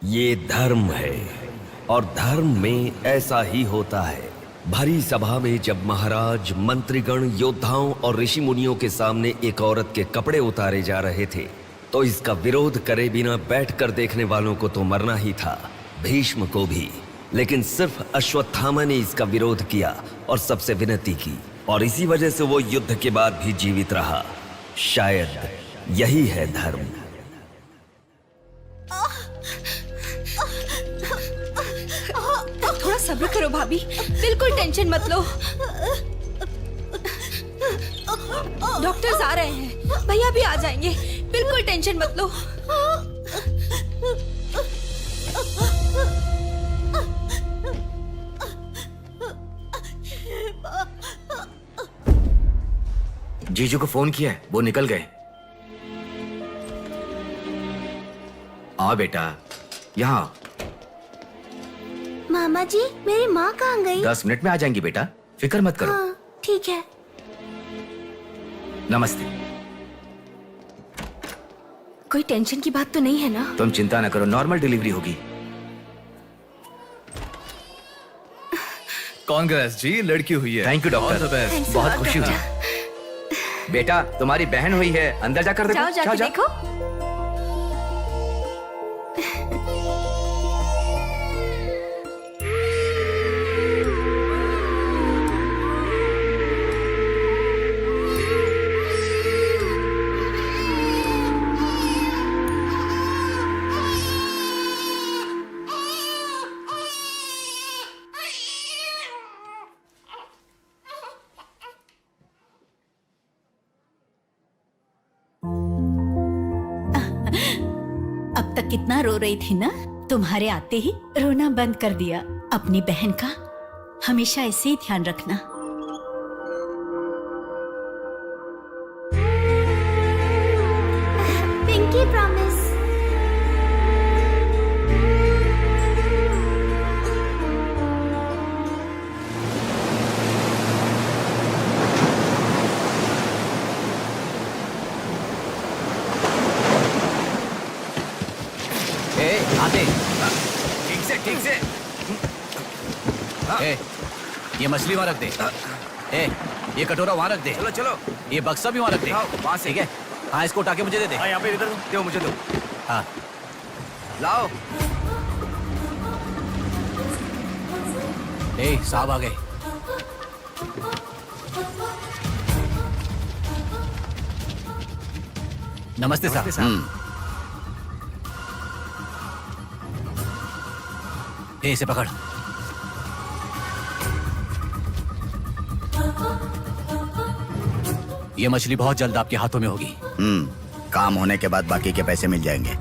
ये धर्म है और धर्म में ऐसा ही होता है। भरी सभा में जब महाराज, मंत्रीगण, योद्धाओं और ऋषि मुनियों के सामने एक औरत के कपड़े उतारे जा रहे थे तो इसका विरोध करे बिना बैठकर देखने वालों को तो मरना ही था, भीष्म को भी। लेकिन सिर्फ अश्वत्थामा ने इसका विरोध किया और सबसे विनती की, और इसी वजह से वो युद्ध के बाद भी जीवित रहा। शायद यही है धर्म। थोड़ा सब्र करो भाभी, बिल्कुल टेंशन मत लो। डॉक्टर्स आ रहे हैं, भैया भी आ जाएंगे, बिल्कुल टेंशन मत लो। जीजू को फोन किया है, वो निकल गए। आओ बेटा, यहाँ। मामा जी, मेरी माँ कहाँ गई? 10 मिनट में आ जाएंगी बेटा, फिक्र मत करो। हाँ, ठीक है। नमस्ते। कोई टेंशन की बात तो नहीं है ना? तुम चिंता न करो, नॉर्मल डिलीवरी होगी। कांग्रेस जी, लड़की हुई है। थैंक यू डॉक्टर, बहुत खुशी हुई। बेटा, तुम्हारी बहन हुई है, अंदर जाकर देखो। जाओ जाके देखो। अब तक कितना रो रही थी ना, तुम्हारे आते ही रोना बंद कर दिया। अपनी बहन का हमेशा ऐसे ही ध्यान रखना। Pinky promise. आते ठीक से। ए, ये मछली वहाँ रख दे। ए, ये कटोरा वहाँ रख दे। चलो चलो, ये बक्सा भी वहाँ रख दे। वहाँ से। ठीक है? हाँ, इसको उठा के मुझे दे दे। यहाँ पे इधर दो, मुझे दो। हाँ, लाओ। ए, साहब आ गए। नमस्ते साहब। ए, इसे पकड़। ये मछली बहुत जल्द आपके हाथों में होगी। काम होने के बाद बाकी के पैसे मिल जाएंगे।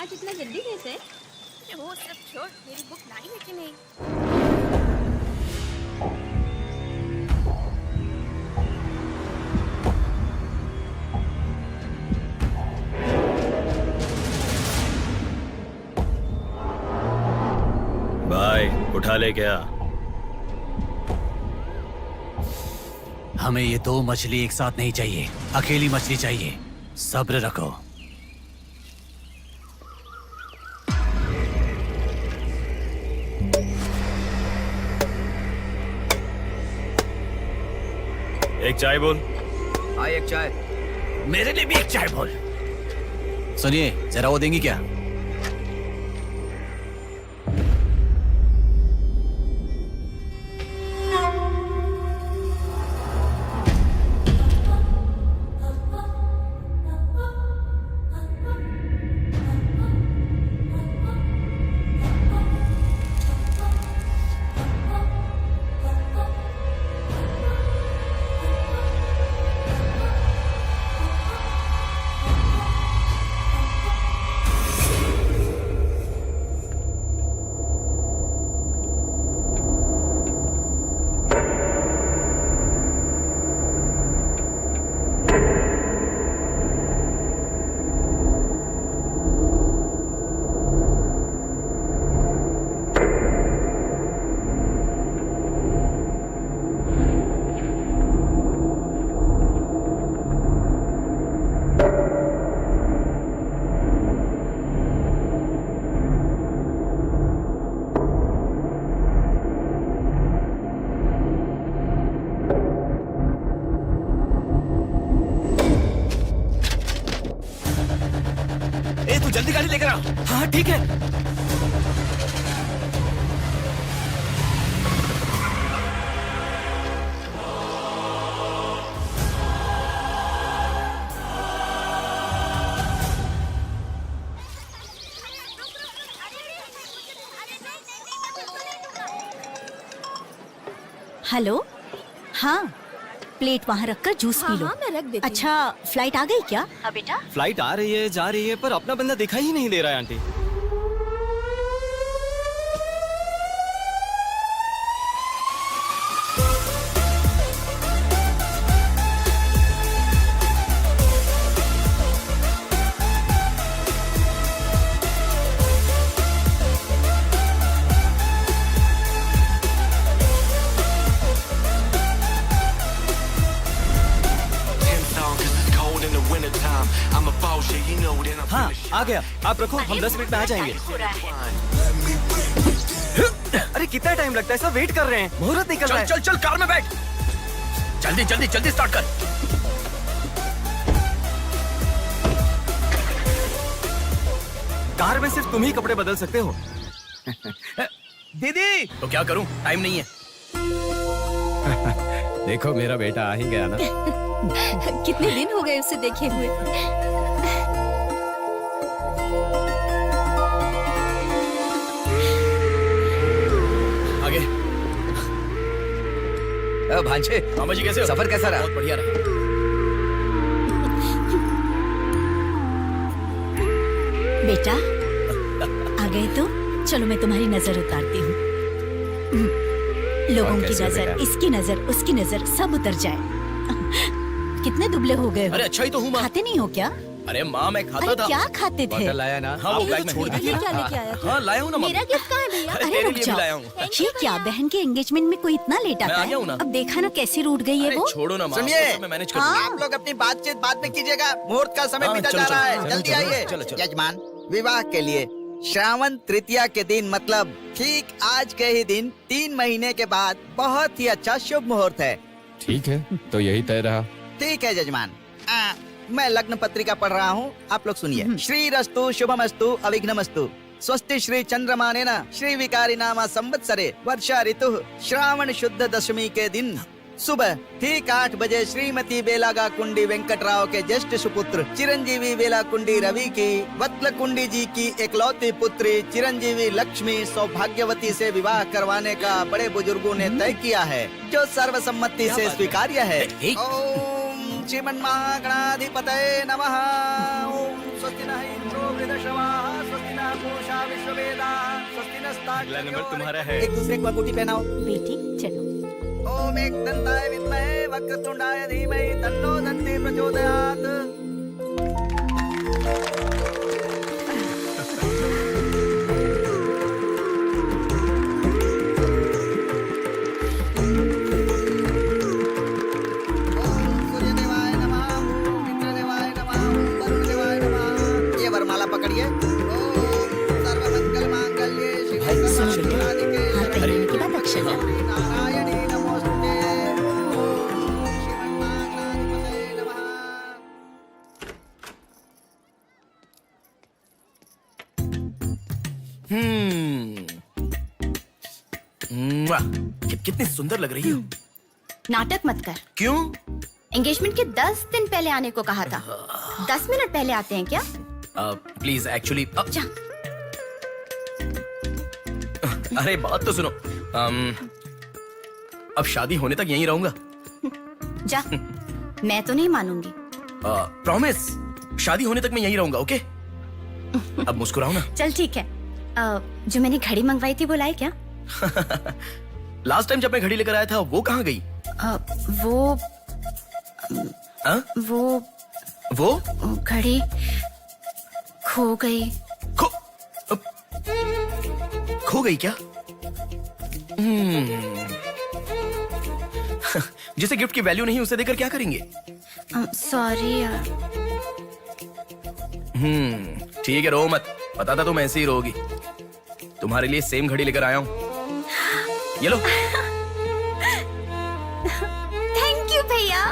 आज इतना जल्दी कैसे? वो सब छोड़, मेरी बुक लाई है कि नहीं? भाई, उठा ले क्या? हमें ये 2 मछली एक साथ नहीं चाहिए, अकेली मछली चाहिए। सब्र रखो। एक चाय बोल। हाँ, एक चाय। मेरे लिए भी एक चाय बोल। सुनिए, जरा वो देंगी क्या? जल्दी गाड़ी लेकर आओ। हाँ ठीक है। हेलो, हाँ प्लेट वहाँ रखकर जूस पी लो। हाँ, मैं रख देती हूँ। अच्छा, फ्लाइट आ गई क्या? हाँ बेटा। फ्लाइट आ रही है, जा रही है, पर अपना बंदा दिखाई ही नहीं दे रहा है आंटी। हाँ आ गया, आप रखो, हम 10 मिनट में आ जाएंगे। अरे कितना टाइम लगता है, सब वेट कर रहे हैं, मुहूर्त निकल रहा है। चल चल कार में बैठ, जल्दी जल्दी जल्दी स्टार्ट कर। कार में सिर्फ तुम ही कपड़े बदल सकते हो। दीदी तो क्या करूं, टाइम नहीं है। देखो मेरा बेटा आ ही गया ना। कितने दिन हो गए उसे देखे हुए। आगे भांजे, मामा जी कैसे हो? सफर कैसा रहा? बहुत बढ़िया रहा। बेटा आ गए तो चलो मैं तुम्हारी नजर उतारती हूँ। लोगों की नजर, इसकी नजर, उसकी नजर, सब उतर जाए। कितने दुबले हो गए हो? अरे अच्छा ही तो हूँ माँ। खाते नहीं हो क्या? अरे माँ मैं खाता अरे था। क्या खाते थे? बॉटल लाया ना? हाँ वो बैग में छोड़ ये दीजिए। क्या लेके आया था? हाँ लाया हूँ ना माँ। मेरा गिफ्ट कहाँ है भैया? अरे तेरे रुक लिए भी जाओ। लाया हूँ। ये क्या, बहन के एंगेजमेंट में कोई इतना लेट आता मैं आ है? गया हूँ ना। अब देखा ना कैसी रूठ गई है अरे वो। छोड़ो ना माँ, सुनिए, वो सब मैं मैनेज कर हाँ। दूंगा। आप लोग अपनी बातचीत बाद में कीजिएगा, मुहूर्त का समय हाँ, बीता चलो, जा रहा चलो, है। जल्दी चलो, आइए। चलो, चलो। यजमान, विवाह के लिए श्रावण तृतीया के दिन, मतलब ठीक आज के ही दिन 3 महीने के बाद बहुत ही अच्छा शुभ मुहूर्त है। ठीक है, तो यही तय रहा। ठीक है जजमान। मैं लग्न पत्रिका पढ़ रहा हूँ, आप लोग सुनिए। श्री रस्तु शुभमस्तु अविघ्नमस्तु स्वस्ति श्री चंद्रमानेन श्री विकारी नामा संवत्सरे वर्षा ऋतु श्रावण शुद्ध दशमी के दिन सुबह ठीक 8 बजे श्रीमती बेलागा कुंडी वेंकटराव के ज्येष्ठ सुपुत्र चिरंजीवी बेला कुंडी रवि की वत्ल कुंडी जी की एकलौती पुत्री चिरंजीवी लक्ष्मी सौभाग्यवती से विवाह करवाने का बड़े बुजुर्गों ने तय किया है, जो सर्वसम्मति से स्वीकार्य है। ओम श्रीमन्महागणाधिपतये नमः। ओम स्वस्ति नः इंद्रो वृद्धश्रवाः स्वस्ति नः पूषा विश्ववेदाः स्वस्ति अगला नंबर तुम्हारा है। एक दूसरे को अंगूठी पहनाओ। बेटी चलो। ओम एकदंताय विद्महे वक्रतुंडाय धीमहि तन्नो दन्ति प्रचोदयात्। ओम सूर्यदेवाय नमः, ओम इंद्रदेवाय नमः, ओम वरुणदेवाय नमः। ये वरमाला पकड़िए। ओम सर्वमंगलमांगल्ये शिवे सर्वार्थसाधिके हाथ पहनने के बाद अक्षर डालो। नारायणी नमोस्तुते। ओम श्रीमन्महागणाधिपतये नमः। कितनी सुंदर लग रही हो। नाटक मत कर। क्यों? एंगेजमेंट के 10 दिन पहले आने को कहा था। 10 मिनट पहले आते हैं क्या? प्लीज एक्चुअली जा। अरे बात तो सुनो। अब शादी होने तक यहीं रहूंगा। जा। मैं तो नहीं मानूंगी। प्रॉमिस, शादी होने तक मैं यहीं रहूंगा। ओके, अब मुस्कुराओ ना। चल ठीक है। जो मैंने घड़ी मंगवाई थी वो लाई क्या? लास्ट टाइम जब मैं घड़ी लेकर आया था वो कहाँ गई? वो हाँ? वो घड़ी खो गई। खो गई क्या? जिसे गिफ्ट की वैल्यू नहीं उसे देकर क्या करेंगे? सॉरी यार। ठीक है, रो मत। पता था तुम ऐसे ही रोगी। तुम्हारे लिए सेम घड़ी लेकर आया हूँ, ये लो। थैंक यू भैया।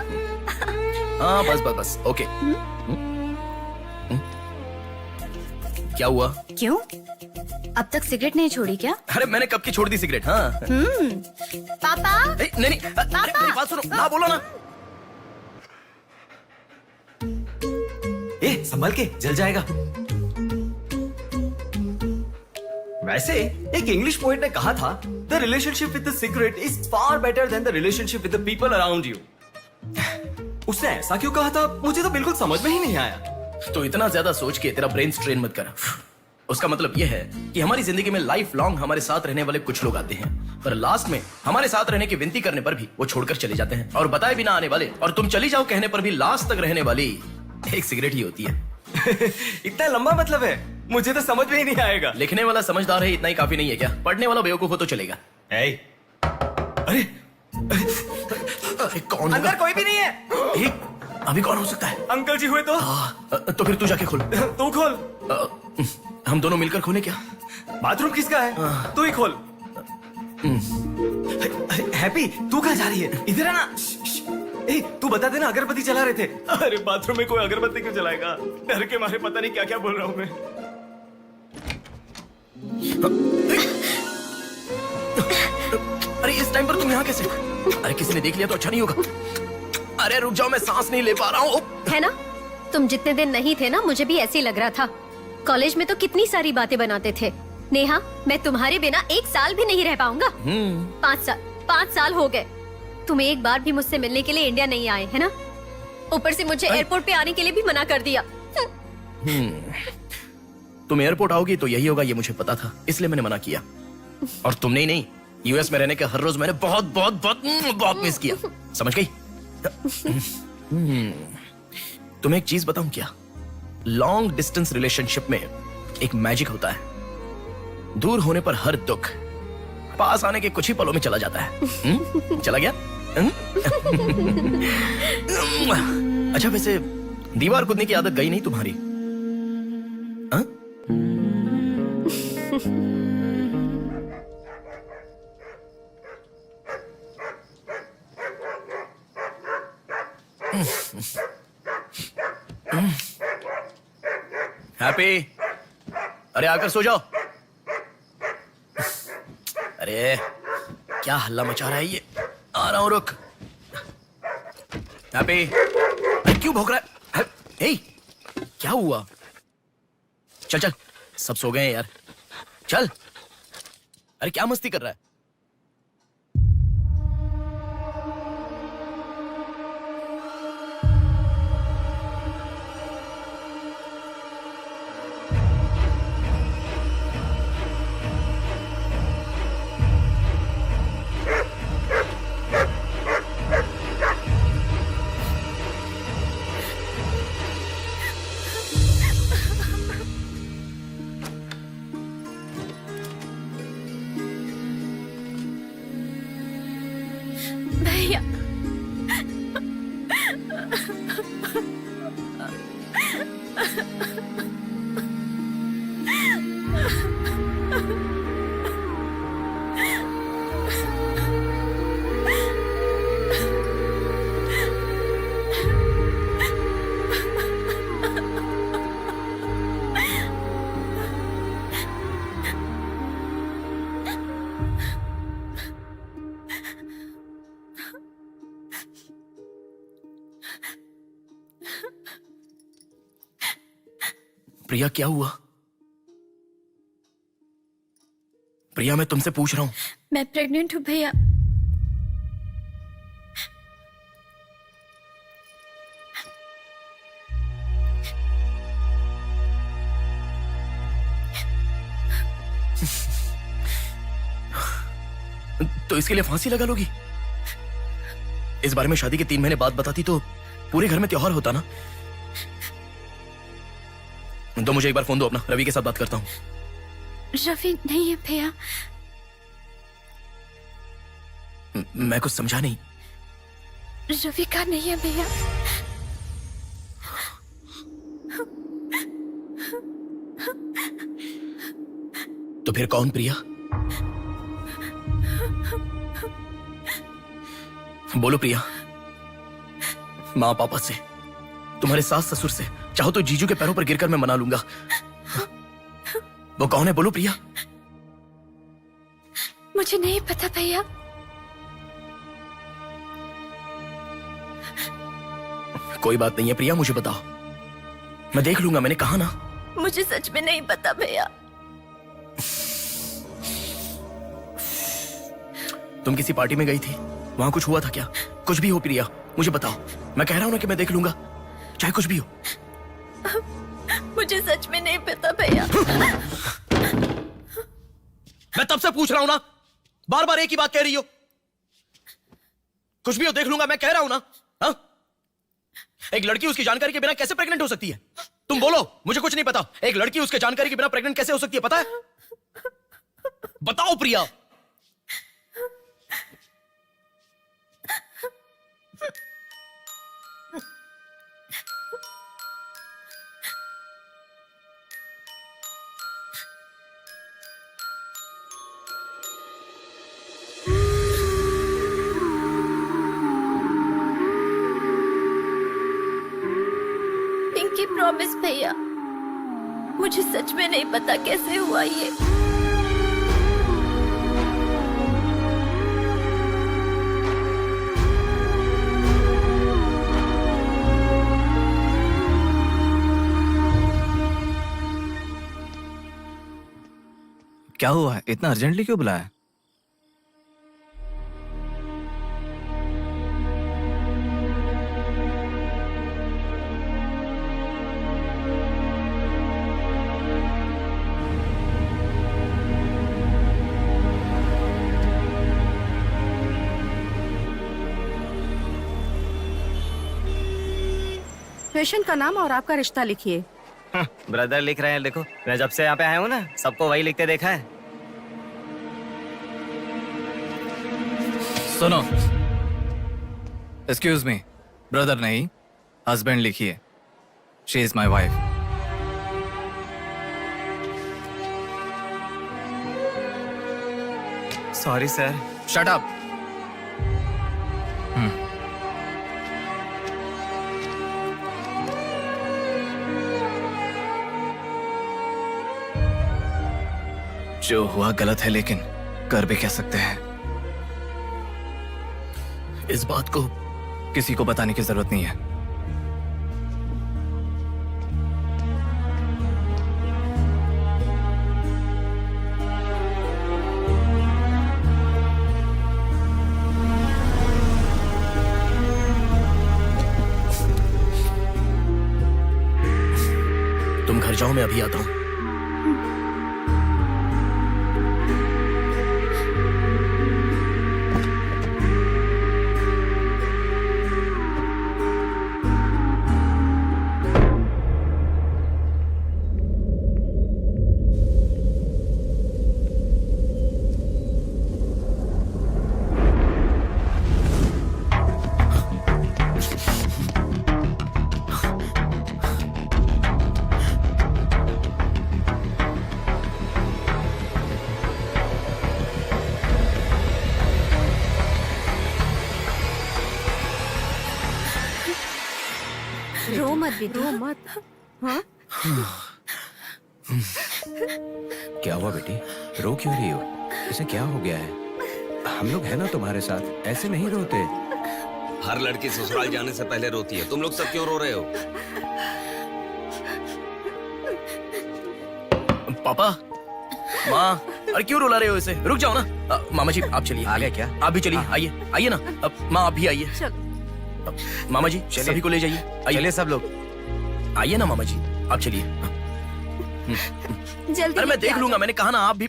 हाँ बस बस बस, ओके। क्या हुआ? क्यों? अब तक सिगरेट नहीं छोड़ी क्या? अरे मैंने कब की छोड़ दी सिगरेट। हाँ पापा नहीं अरे मेरी बात सुनो ना, बोलो ना। संभल के, जल जाएगा। वैसे एक इंग्लिश पोएट ने कहा था, the relationship with the cigarette is far better than the relationship with the people around you. उसने ऐसा क्यों कहा था, मुझे तो बिल्कुल समझ में ही नहीं आया। तो इतना ज्यादा सोच के तेरा ब्रेन स्ट्रेन मत कर। उसका मतलब यह है कि हमारी जिंदगी में लाइफ लॉन्ग हमारे साथ रहने वाले कुछ लोग आते हैं, पर लास्ट में हमारे साथ रहने की विनती करने पर भी वो छोड़कर चले जाते हैं, और बताए बिना आने वाले और तुम चली जाओ कहने पर भी लास्ट तक रहने वाली एक सिगरेट ही होती है। इतना लंबा मतलब है, मुझे तो समझ में ही नहीं आएगा। लिखने वाला समझदार है इतना ही काफी नहीं है क्या? पढ़ने वाला बेवकूफ हो तो चलेगा। अरे कौन अंदर कोई भी नहीं है। अभी कौन हो सकता है? अंकल जी हुए तो? तो फिर तू जाके खोल। तू खोल। हम दोनों मिलकर खोले क्या? बाथरूम किसका है? तू ही खोल। हैप्पी, तू कहाँ जा रही है? इधर है ना। तू बता देना, अगरबत्ती जला रहे थे। अरे बाथरूम में कोई अगरबत्ती क्यों जलाएगा? डर के मारे पता नहीं क्या क्या बोल रहा हूँ मैं। अरे इस टाइम पर तुम यहाँ कैसे? अरे किसी ने देख लिया तो अच्छा नहीं होगा। अरे रुक जाओ, मैं सांस नहीं ले पा रहा हूँ। है ना, तुम जितने दिन नहीं थे ना, मुझे भी ऐसे ही लग रहा था। कॉलेज में तो कितनी सारी बातें बनाते थे। नेहा, मैं तुम्हारे बिना 1 साल भी नहीं रह पाऊंगा। 5 साल हो गए, तुम एक बार भी मुझसे मिलने के लिए इंडिया नहीं आए, है ना? ऊपर से मुझे एयरपोर्ट पे आने के लिए भी मना कर दिया। तुम एयरपोर्ट आओगी तो यही होगा, ये मुझे पता था, इसलिए मैंने मना किया। और तुमने ही नहीं, यूएस में रहने के हर रोज मैंने बहुत बहुत बहुत बहुत मिस किया, समझ गई? तुम्हें एक चीज बताऊं क्या? लॉन्ग डिस्टेंस रिलेशनशिप में एक मैजिक होता है। दूर होने पर हर दुख पास आने के कुछ ही पलों में चला जाता है। चला गया? अच्छा, वैसे दीवार कूदने की आदत गई नहीं तुम्हारी? हाँ? हैप्पी, अरे आकर सो जाओ। अरे क्या हल्ला मचा रहा है ये? आ रहा हूं, रुक। हैप्पी, अरे क्यों भौंक रहा है? हे, क्या हुआ? चल चल, सब सो गए हैं यार, चल। अरे क्या मस्ती कर रहा है? भैया, प्रिया क्या हुआ? प्रिया, मैं तुमसे पूछ रहा हूं। मैं प्रेग्नेंट हूँ भैया। तो इसके लिए फांसी लगा लोगी? इस बारे में शादी के 3 महीने बाद बताती तो पूरे घर में त्योहार होता ना। तो मुझे एक बार फोन दो अपना, रवि के साथ बात करता हूँ। रवि नहीं है भैया। मैं कुछ समझा नहीं। रवि का नहीं है भैया। तो फिर कौन? प्रिया, बोलो प्रिया। माँ पापा से, तुम्हारे सास ससुर से, चाहो तो जीजू के पैरों पर गिरकर मैं मना लूंगा। वो कौन है, बोलो प्रिया। मुझे नहीं पता भैया। कोई बात नहीं है प्रिया, मुझे बताओ, मैं देख लूंगा, मैंने कहा ना। मुझे सच में नहीं पता भैया। तुम किसी पार्टी में गई थी, वहां कुछ हुआ था क्या? कुछ भी हो प्रिया, मुझे बताओ। मैं कह रहा हूं ना कि मैं देख लूंगा, चाहे कुछ भी हो। मुझे सच में नहीं पता भैया। मैं तब से पूछ रहा हूं ना, बार बार एक ही बात कह रही हो। कुछ भी हो, देख लूंगा, मैं कह रहा हूं ना। हा? एक लड़की उसकी जानकारी के बिना कैसे प्रेग्नेंट हो सकती है? तुम बोलो, मुझे कुछ नहीं पता। एक लड़की उसके जानकारी के बिना प्रेग्नेंट कैसे हो सकती है, पता है? बताओ प्रिया। पिंकी प्रॉमिस भैया, मुझे सच में नहीं पता कैसे हुआ ये। क्या हुआ है? इतना अर्जेंटली क्यों बुलाया? पेशेंट का नाम और आपका रिश्ता लिखिए। ब्रदर लिख रहे हैं, देखो। मैं जब से यहाँ पे आया हूँ ना, सबको वही लिखते देखा है। सुनो, एक्सक्यूज मी, ब्रदर नहीं, हस्बैंड लिखिए। She is my wife. Sorry sir. Shut up. जो हुआ गलत है, लेकिन कर भी कह सकते हैं। इस बात को किसी को बताने की जरूरत नहीं है। तुम घर जाओ, मैं अभी आता हूं। रो मत बेटा, रो मत। हाँ? क्या हुआ बेटी, रो क्यों रही हो? इसे क्या हो गया है? हम लोग हैं ना तुम्हारे साथ, ऐसे नहीं रोते। हर लड़की ससुराल जाने से पहले रोती है, तुम लोग सब क्यों रो रहे हो? पापा, माँ, अरे क्यों रुला रहे हो इसे? रुक जाओ ना। मामा जी आप चलिए। आ गए क्या? आप भी चलिए, आइए आइए ना। माँ आप भी आइए। मामा जी सभी को ले जाइए। चलिए सब लोग। आइए ना मामा जी, आप चलिए। जल्दी। अरे मैं देख लूंगा, मैंने कहा ना। आप भी।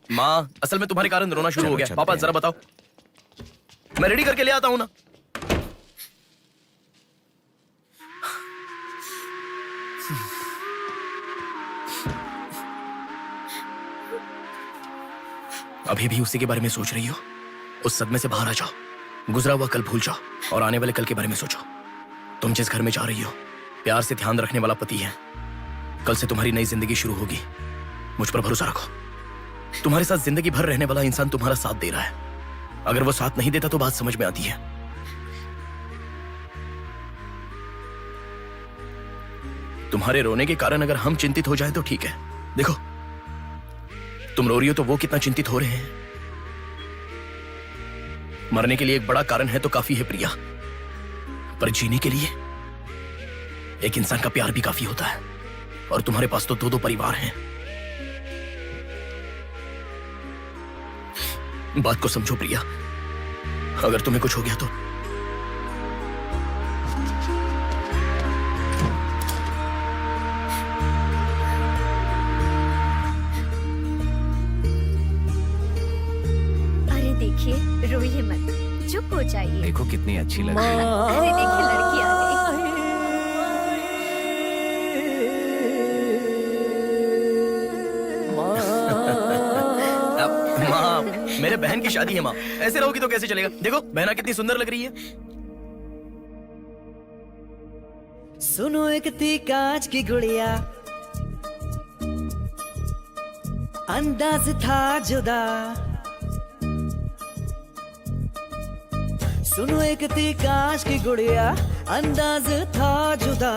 माँ, असल में तुम्हारे कारण रोना शुरू हो गया। पापा जरा बताओ, मैं रेडी करके ले आता हूँ ना। अभी भी उसी के बारे में सोच रही हो? उस सदमे से बाहर आ जाओ, गुजरा हुआ कल भूल जाओ और आने वाले कल के बारे में सोचो। तुम जिस घर में जा रही हो, प्यार से ध्यान रखने वाला पति है। कल से तुम्हारी नई जिंदगी शुरू होगी, मुझ पर भरोसा रखो। तुम्हारे साथ जिंदगी भर रहने वाला इंसान तुम्हारा साथ दे रहा है। अगर वो साथ नहीं देता तो बात समझ में आती है। तुम्हारे रोने के कारण अगर हम चिंतित हो जाए तो ठीक है। देखो, तुम रो रही हो तो वो कितना चिंतित हो रहे हैं। मरने के लिए एक बड़ा कारण है तो काफी है प्रिया, पर जीने के लिए एक इंसान का प्यार भी काफी होता है। और तुम्हारे पास तो 2-2 परिवार हैं। बात को समझो प्रिया, अगर तुम्हें कुछ हो गया तो अरे देखिए, रोइए मत, चुप हो जाइए। देखो कितनी अच्छी लग रही है। अरे देखिए, लड़की आ गई। माँ, मेरे बहन की शादी है माँ, ऐसे रहोगी तो कैसे चलेगा। देखो बहना कितनी सुंदर लग रही है। सुनो एक थी कांच की गुड़िया, अंदाज था जुदा। सुनो एक थी कांच की गुड़िया, अंदाज था जुदा।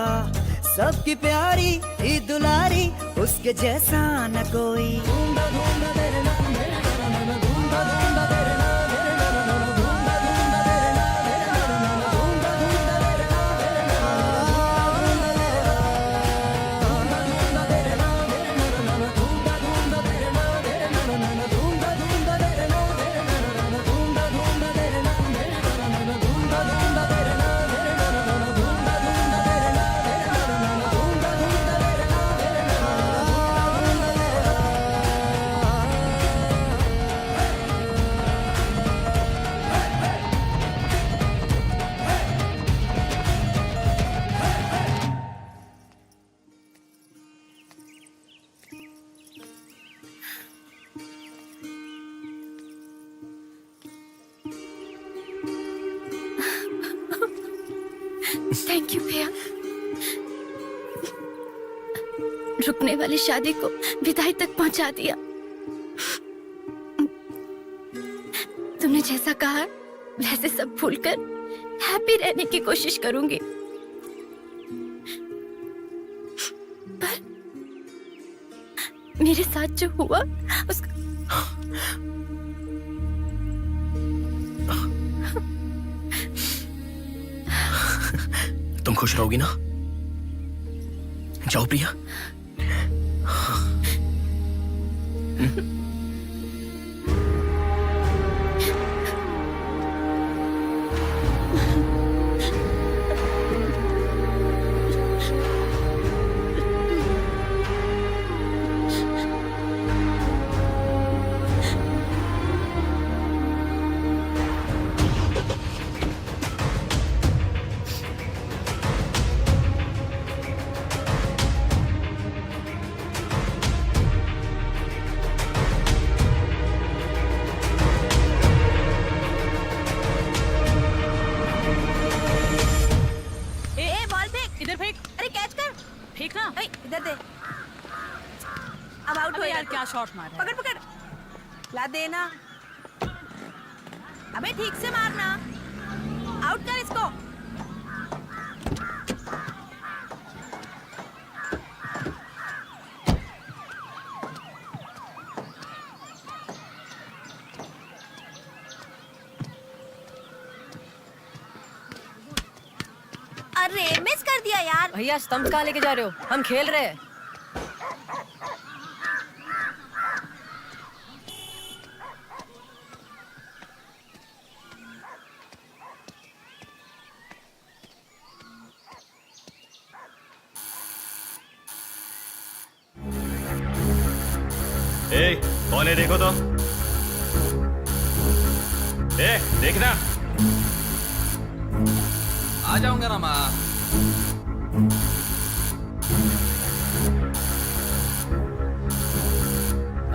सबकी प्यारी ही दुलारी, उसके जैसा न कोई। थैंक यू भैया, रुकने वाली शादी को विदाई तक पहुंचा दिया। तुमने जैसा कहा वैसे सब भूलकर हैप्पी रहने की कोशिश करूंगी। पर मेरे साथ जो हुआ उसका तुम खुश रहोगी ना? जाओ प्रिया। इधर दे। अब आउट हो यार, क्या शॉट मारा। पकड़ पकड़, ला देना। अबे ठीक से मारना, आउट कर इसको। अरे मिस कर दिया यार। भैया स्टंप कहाँ लेके जा रहे हो, हम खेल रहे हैं। ए, कौन है देखो तो। ए, देखना। आ जाऊंगा ना माँ।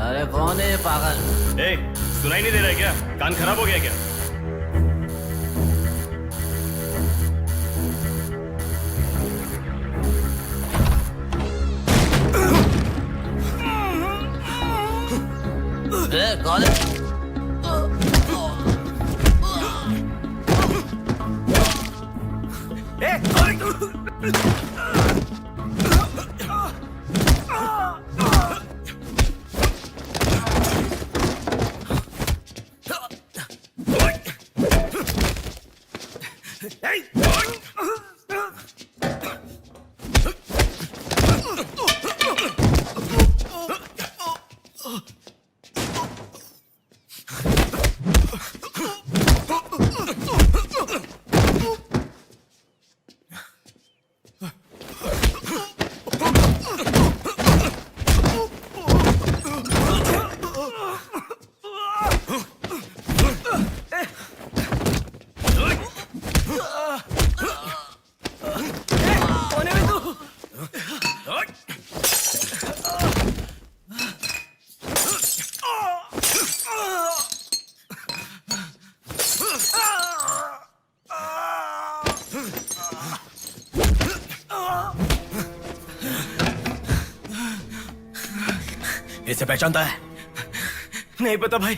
अरे कौन है पागल? ए, सुनाई नहीं दे रहा है क्या? कान खराब हो गया क्या? कौन है? इसे पहचानता है? नहीं पता भाई।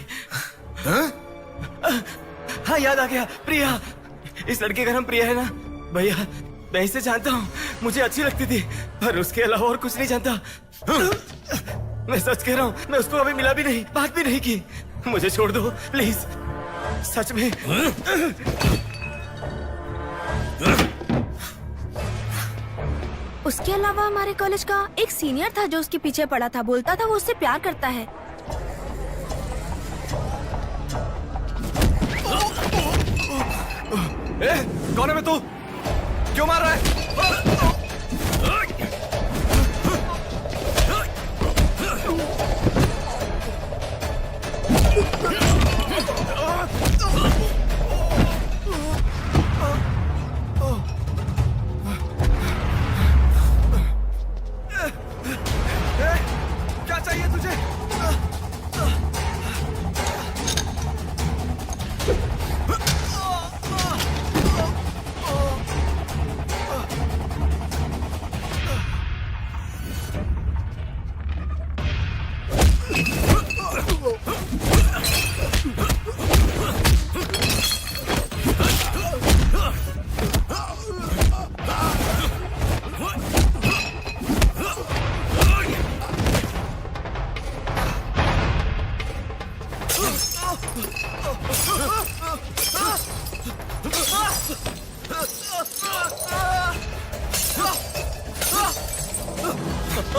हाँ याद आ गया, प्रिया। इस लड़के का नाम प्रिया है ना भैया? मैं इसे जानता हूँ, मुझे अच्छी लगती थी, पर उसके अलावा और कुछ नहीं जानता। मैं सच कह रहा हूँ, मैं उसको अभी मिला भी नहीं, बात भी नहीं की। मुझे छोड़ दो प्लीज, सच में। उसके अलावा हमारे कॉलेज का एक सीनियर था जो उसके पीछे पड़ा था, बोलता था वो उससे प्यार करता है। कौन है मैं? तू क्यों मार रहा है? क्या चाहिए तुझे?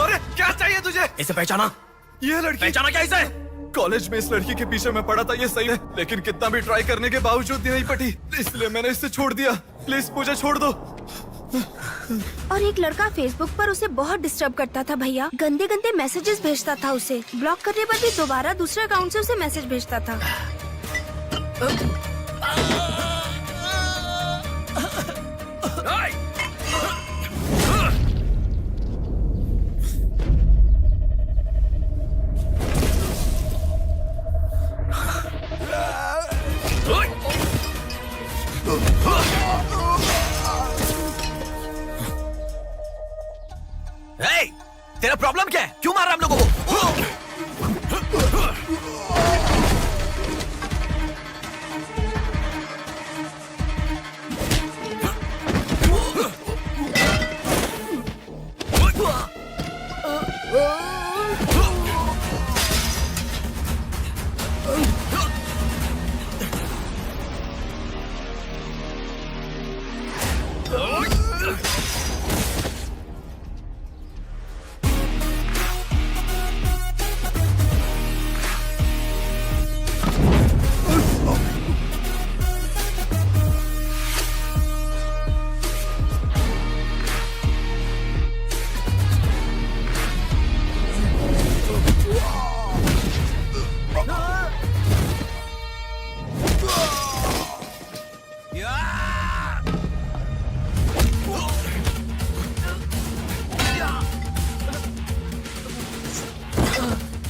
अरे क्या चाहिए तुझे? इसे पहचाना? ये लड़की पहचाना क्या इसे? कॉलेज में इस लड़की के पीछे मैं पड़ा था, ये सही है, लेकिन कितना भी ट्राई करने के बावजूद नहीं पटी, इसलिए मैंने इसे छोड़ दिया। प्लीज मुझे छोड़ दो। और एक लड़का फेसबुक पर उसे बहुत डिस्टर्ब करता था भैया, गंदे गंदे मैसेजेस भेजता था उसे। ब्लॉक करने पर भी दोबारा दूसरे अकाउंट से उसे मैसेज भेजता था। तेरा प्रॉब्लम क्या है? क्यों मार रहा हम लोगों को?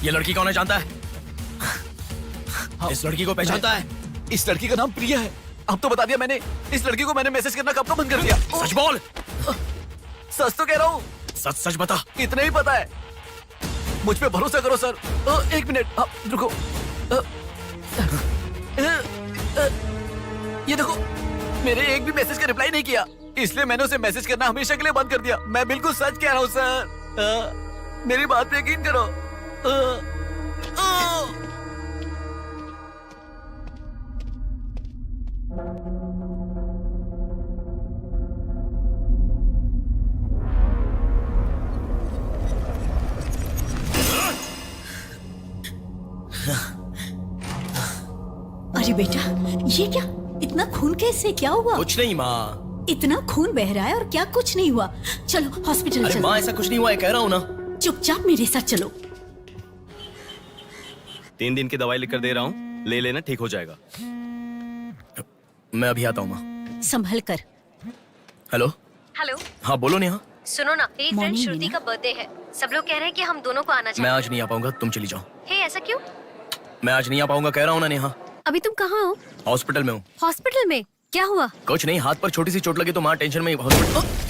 ये लड़की कौन है जानता है? इस लड़की को पहचानता है? इस लड़की का नाम प्रिया है। अब तो बता दिया मैंने। इस लड़की को मैंने मैसेज करना कब का बंद कर दिया। सच बोल। सच तो कह रहा हूँ। सच सच बता। इतना ही पता है, मुझ पे भरोसा करो सर। एक मिनट रुको। ये देखो, मेरे एक भी मैसेज का रिप्लाई नहीं किया, इसलिए मैंने उसे मैसेज करना हमेशा के लिए बंद कर दिया। मैं बिल्कुल सच कह रहा हूँ सर, मेरी बात पे यकीन करो। अरे बेटा, ये क्या? इतना खून कैसे? क्या हुआ? कुछ नहीं माँ। इतना खून बह रहा है और क्या कुछ नहीं हुआ? चलो हॉस्पिटल अरे चलो। माँ ऐसा कुछ नहीं हुआ है, कह रहा हूँ ना। चुपचाप मेरे साथ चलो। 3 दिन की दवाई लिख कर दे रहा हूँ, ले लेना, ठीक हो जाएगा। मैं अभी आता हूँ माँ। संभल कर। हेलो। हेलो, हाँ बोलो नेहा। सुनो ना, मेरी फ्रेंड मॉर्निंग श्रुति मीना। का बर्थडे है। सब लोग कह रहे हैं कि हम दोनों को आना मैं चाहिए। आज नहीं आ पाऊंगा, तुम चली जाओ। हे, ऐसा क्यों? मैं आज नहीं आ पाऊंगा, कह रहा हूँ ना नेहा। अभी तुम कहाँ हो? हॉस्पिटल में हूँ। हॉस्पिटल में? क्या हुआ? कुछ नहीं, हाथ पर छोटी सी चोट लगी तो माँ टेंशन में हॉस्पिटल।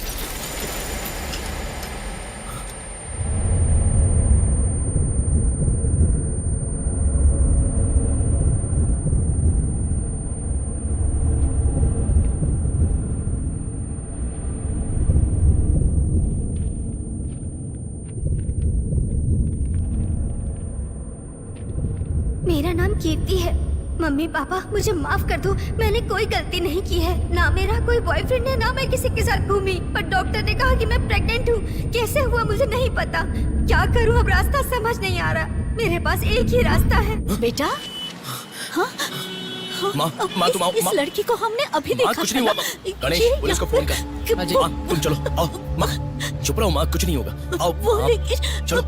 मेरा नाम कीर्ति है। मम्मी पापा मुझे माफ कर दो, मैंने कोई गलती नहीं की है। ना मेरा कोई बॉयफ्रेंड है, ना मैं किसी के साथ घूमी। पर डॉक्टर ने कहा कि मैं प्रेग्नेंट हूँ। कैसे हुआ मुझे नहीं पता। क्या करूँ अब, रास्ता समझ नहीं आ रहा। मेरे पास एक ही रास्ता है। बेटा, हाँ? माँ तुम आओ। इस लड़की को हमने अभी देखा कुछ था नहीं हुआ ना? माँ। गणेश, ये पुलिस को यहाँ फोन पे- कर। माँ तुम चलो, आओ। माँ चुप रहो माँ, कुछ नहीं होगा। आओ वो आओ, लेकिन- चलो।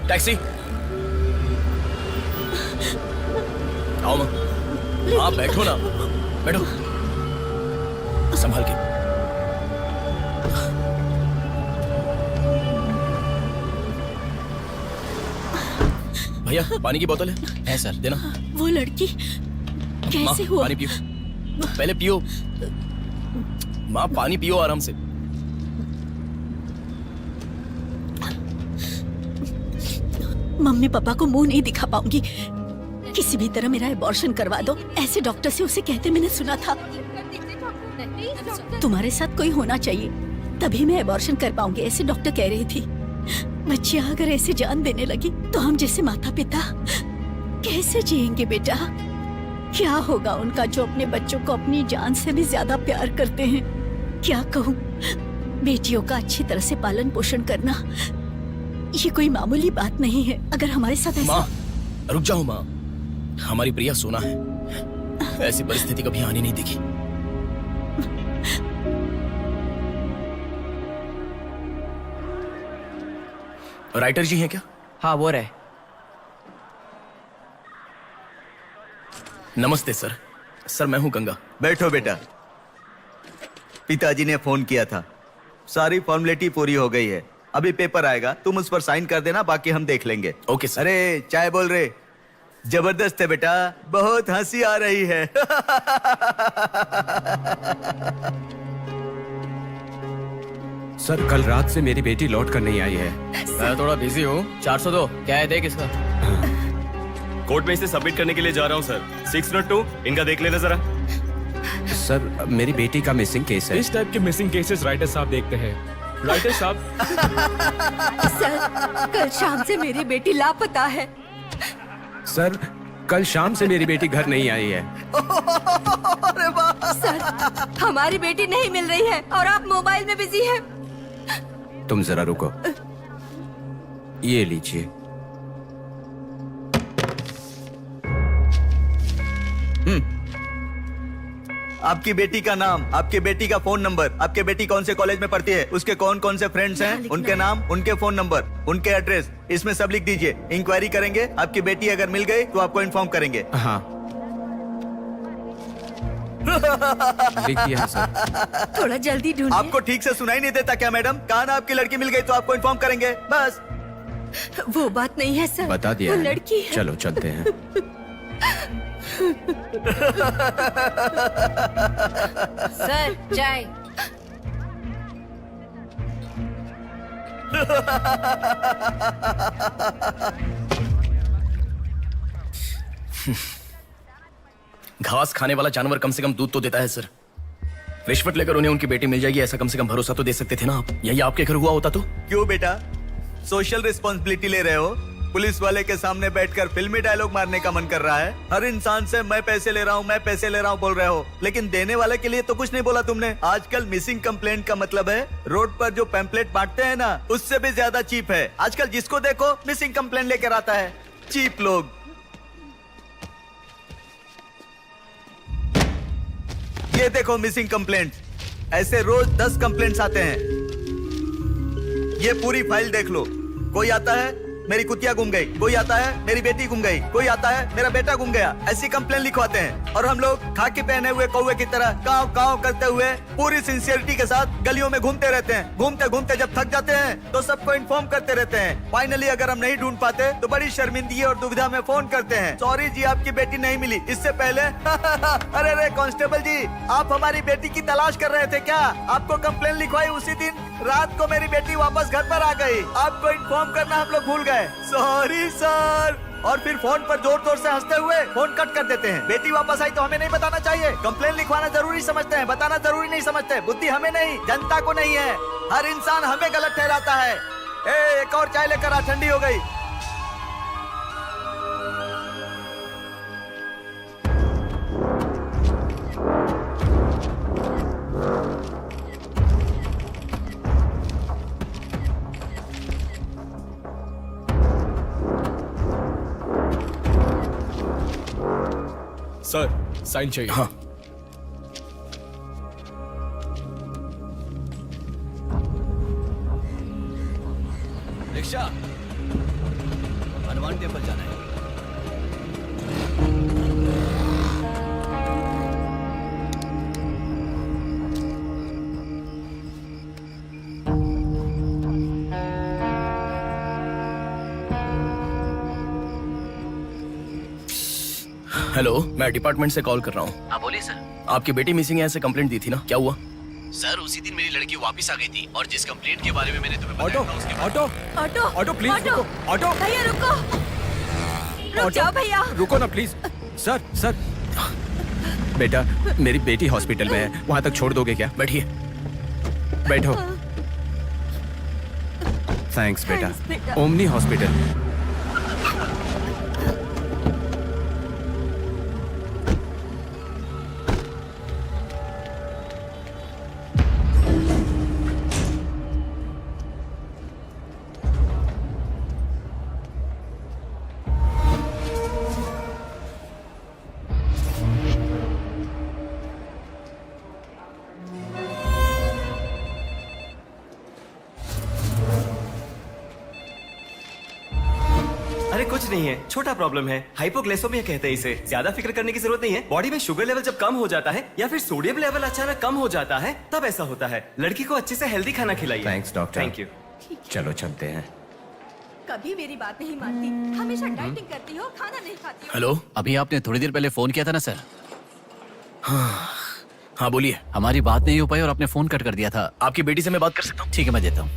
टैक्सी। आओ माँ। हाँ बैठो ना, बैठो। संभाल के। भैया पानी की बोतल है सर, देना। वो लड़की माँ कैसे हुआ? पानी पियो, पहले पियो। माँ पानी पियो आराम से। मम्मी पापा को मुंह नहीं दिखा पाऊंगी। किसी भी तरह मेरा एबॉर्शन करवा दो, ऐसे डॉक्टर से उसे कहते मैंने सुना था। तुम्हारे साथ कोई होना चाहिए, तभी मैं एबॉर्शन कर पाऊंगी, ऐसे डॉक्टर कह रही थी। बच्चियां अगर ऐसे जान देने लगी तो हम जैसे माता पिता कैसे जिएंगे बेटा? क्या होगा उनका जो अपने बच्चों को अपनी जान से भी ज्यादा प्यार करते हैं? क्या कहूँ, बेटियों का अच्छी तरह से पालन पोषण करना ये कोई मामूली बात नहीं है। अगर हमारे साथ ऐसा... माँ रुक जाओ माँ, हमारी प्रिया सोना है, ऐसी परिस्थिति कभी आनी नहीं देखी। राइटर जी हैं क्या? हाँ वो रहे। नमस्ते सर। सर मैं हूँ गंगा। बैठो बेटा। पिताजी ने फोन किया था, सारी फॉर्मेलिटी पूरी हो गई है। अभी पेपर आएगा, तुम उस पर साइन कर देना, बाकी हम देख लेंगे। Okay sir. अरे चाय बोल रहे? जबरदस्त है बेटा, बहुत हंसी आ रही है। सर कल रात से मेरी बेटी लौट कर नहीं आई है। मैं थोड़ा बिजी हूँ। 402 क्या है, देख इसका। कोर्ट में इसे सबमिट करने के लिए जा रहा हूँ सर। 602 इनका देख लेना जरा। सर मेरी बेटी का मिसिंग केस है। इस टाइप के मिसिंग केसेस राइटर साहब देखते हैं। राइटर साहब, सर कल शाम से मेरी बेटी लापता है। सर कल शाम से मेरी बेटी घर नहीं आई है। सर हमारी बेटी नहीं मिल रही है और आप मोबाइल में बिजी हैं। तुम जरा रुको, ये लीजिए। आपकी बेटी का नाम, आपकी बेटी का फोन नंबर, आपकी बेटी कौन से कॉलेज में पढ़ती है, उसके कौन कौन से फ्रेंड्स हैं, उनके नाम, उनके फोन नंबर, उनके एड्रेस, इसमें सब लिख दीजिए। इंक्वायरी करेंगे, आपकी बेटी अगर मिल गई तो आपको इन्फॉर्म करेंगे। हाँ लिख दिया है सर। थोड़ा जल्दी ढूंढिए। आपको ठीक से सुनाई नहीं देता क्या मैडम? कहा ना आपकी लड़की मिल गई तो आपको इन्फॉर्म करेंगे, बस। वो बात नहीं है सर, बता दिया वो है ना? लड़की है। चलो चलते हैं। सर चाय। घास खाने वाला जानवर कम से कम दूध तो देता है सर। रिश्वत लेकर उन्हें उनकी बेटी मिल जाएगी, ऐसा कम से कम भरोसा तो दे सकते थे ना आप। यही आपके घर हुआ होता तो? क्यों बेटा, सोशल रिस्पॉन्सिबिलिटी ले रहे हो? पुलिस वाले के सामने बैठकर फिल्मी डायलॉग मारने का मन कर रहा है? हर इंसान से मैं पैसे ले रहा हूँ, मैं पैसे ले रहा हूँ बोल रहे हो, लेकिन देने वाले के लिए तो कुछ नहीं बोला तुमने। आजकल मिसिंग कंप्लेंट का मतलब है रोड पर जो पैम्पलेट बांटते हैं ना, उससे भी ज्यादा चीप है। आजकल जिसको देखो मिसिंग कंप्लेंट लेकर आता है। चीप लोग। ये देखो मिसिंग कंप्लेंट। ऐसे रोज 10 कंप्लेंट्स आते हैं। ये पूरी फाइल देख लो। कोई आता है मेरी कुतिया गुम गई, कोई आता है मेरी बेटी गुम गई, कोई आता है मेरा बेटा गुम गया। ऐसी कंप्लेंट लिखवाते हैं और हम लोग खाकी पहने हुए कौवे की तरह काव काव करते हुए पूरी सिंसियरिटी के साथ गलियों में घूमते रहते हैं। घूमते घूमते जब थक जाते हैं तो सबको इन्फॉर्म करते रहते हैं। फाइनली अगर हम नहीं ढूंढ पाते तो बड़ी शर्मिंदगी और दुविधा में फोन करते हैं, सॉरी जी आपकी बेटी नहीं मिली। इससे पहले अरे अरे कांस्टेबल जी, आप हमारी बेटी की तलाश कर रहे थे क्या? आपको कंप्लेंट लिखवाई उसी दिन रात को मेरी बेटी वापस घर पर आ गई। आपको इन्फॉर्म करना हम लोग भूल गए, सॉरी सर। और फिर फोन पर जोर जोर से हंसते हुए फोन कट कर देते हैं। बेटी वापस आई तो हमें नहीं बताना चाहिए। कंप्लेंट लिखवाना जरूरी समझते हैं, बताना जरूरी नहीं समझते। बुद्धि हमें नहीं, जनता को नहीं है। हर इंसान हमें गलत ठहराता है। एक और चाय लेकर आ, ठंडी हो गई। सर साइन चाहिए। हाँ। रिक्शा, हनुमान टेम्पल जाना है। हेलो, मैं डिपार्टमेंट से कॉल कर रहा हूँ। हाँ बोलिए सर। आपकी बेटी मिसिंग है ऐसे कंप्लेंट दी थी ना, क्या हुआ? सर उसी दिन मेरी लड़की वापस आ गई थी और जिस कंप्लेंट के बारे में मैंने तुम्हें ऑटो बताया था उसके ऑटो ऑटो ऑटो प्लीज रुको। ऑटो भैया रुको, रुक जाओ भैया। रुको ना प्लीज। सर सर, बेटा मेरी बेटी हॉस्पिटल में है, वहां तक छोड़ दोगे क्या? बैठिए। बैठो। थैंक्स बेटा। Omni hospital. अरे कुछ नहीं है, छोटा प्रॉब्लम है, हाइपोग्लाइसेमिया कहते हैं इसे। ज्यादा फिक्र करने की जरूरत नहीं है। बॉडी में शुगर लेवल जब कम हो जाता है या फिर सोडियम लेवल अचानक कम हो जाता है तब ऐसा होता है। लड़की को अच्छे से हेल्दी खाना खिलाइए। Thanks doctor. Thank you. चलो चलते हैं। कभी मेरी बात नहीं मानती, हमेशा डाइटिंग करती हो, खाना नहीं खाती हो। हेलो, अभी आपने थोड़ी देर पहले फोन किया था ना सर? हाँ बोलिए। हमारी बात नहीं हो पाई और आपने फोन कट कर दिया था। आपकी बेटी से मैं बात कर सकता हूँ? ठीक है, मैं देता हूँ।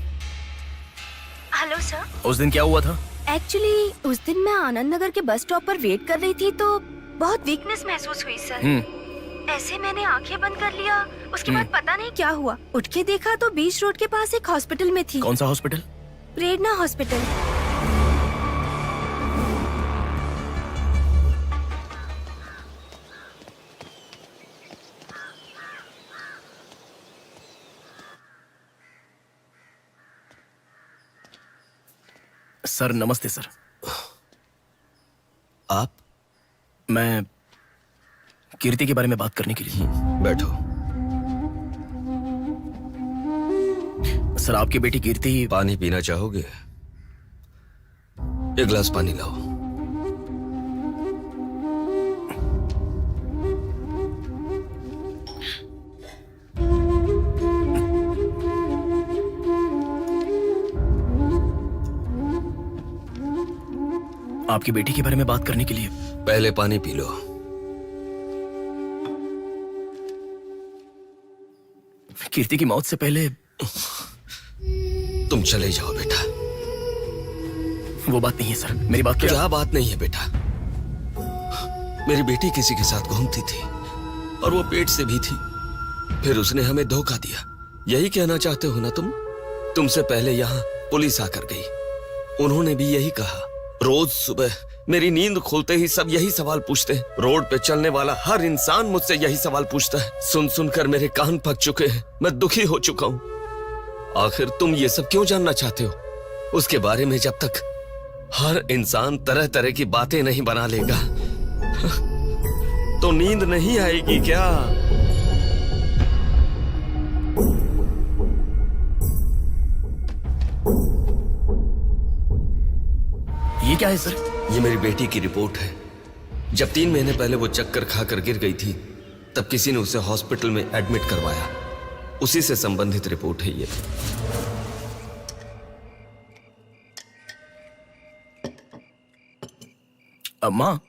Hello sir. उस दिन क्या हुआ था? एक्चुअली उस दिन मैं आनंद नगर के बस स्टॉप पर वेट कर रही थी तो बहुत वीकनेस महसूस हुई सर। ऐसे मैंने आंखें बंद कर लिया। उसके बाद पता नहीं क्या हुआ, उठ के देखा तो बीच रोड के पास एक हॉस्पिटल में थी। कौन सा हॉस्पिटल? प्रेरणा हॉस्पिटल। सर नमस्ते सर। आप? मैं कीर्ति के बारे में बात करने के लिए। बैठो। सर आपकी बेटी कीर्ति। पानी पीना चाहोगे? एक गिलास पानी लाओ। आपकी बेटी के बारे में बात करने के लिए। पहले पानी पी लो। कीर्ति की मौत से पहले। तुम चले जाओ बेटा। वो बात नहीं है सर, मेरी बात क्या बात नहीं है बेटा? मेरी बेटी किसी के साथ घूमती थी और वो पेट से भी थी। फिर उसने हमें धोखा दिया। यही कहना चाहते हो ना तुम? तुमसे पहले यहाँ पुलिस आकर गई। उन्होंने भी यही कहा। रोज सुबह मेरी नींद खुलते ही सब यही सवाल पूछते हैं। रोड पे चलने वाला हर इंसान मुझसे यही सवाल पूछता है। सुन सुनकर मेरे कान पक चुके हैं। मैं दुखी हो चुका हूँ। आखिर तुम ये सब क्यों जानना चाहते हो? उसके बारे में जब तक हर इंसान तरह तरह की बातें नहीं बना लेगा। तो नींद नहीं आएगी क्या? ये क्या है सर? ये मेरी बेटी की रिपोर्ट है। जब 3 महीने पहले वो चक्कर खाकर गिर गई थी, तब किसी ने उसे हॉस्पिटल में एडमिट करवाया। उसी से संबंधित रिपोर्ट है ये। माँ,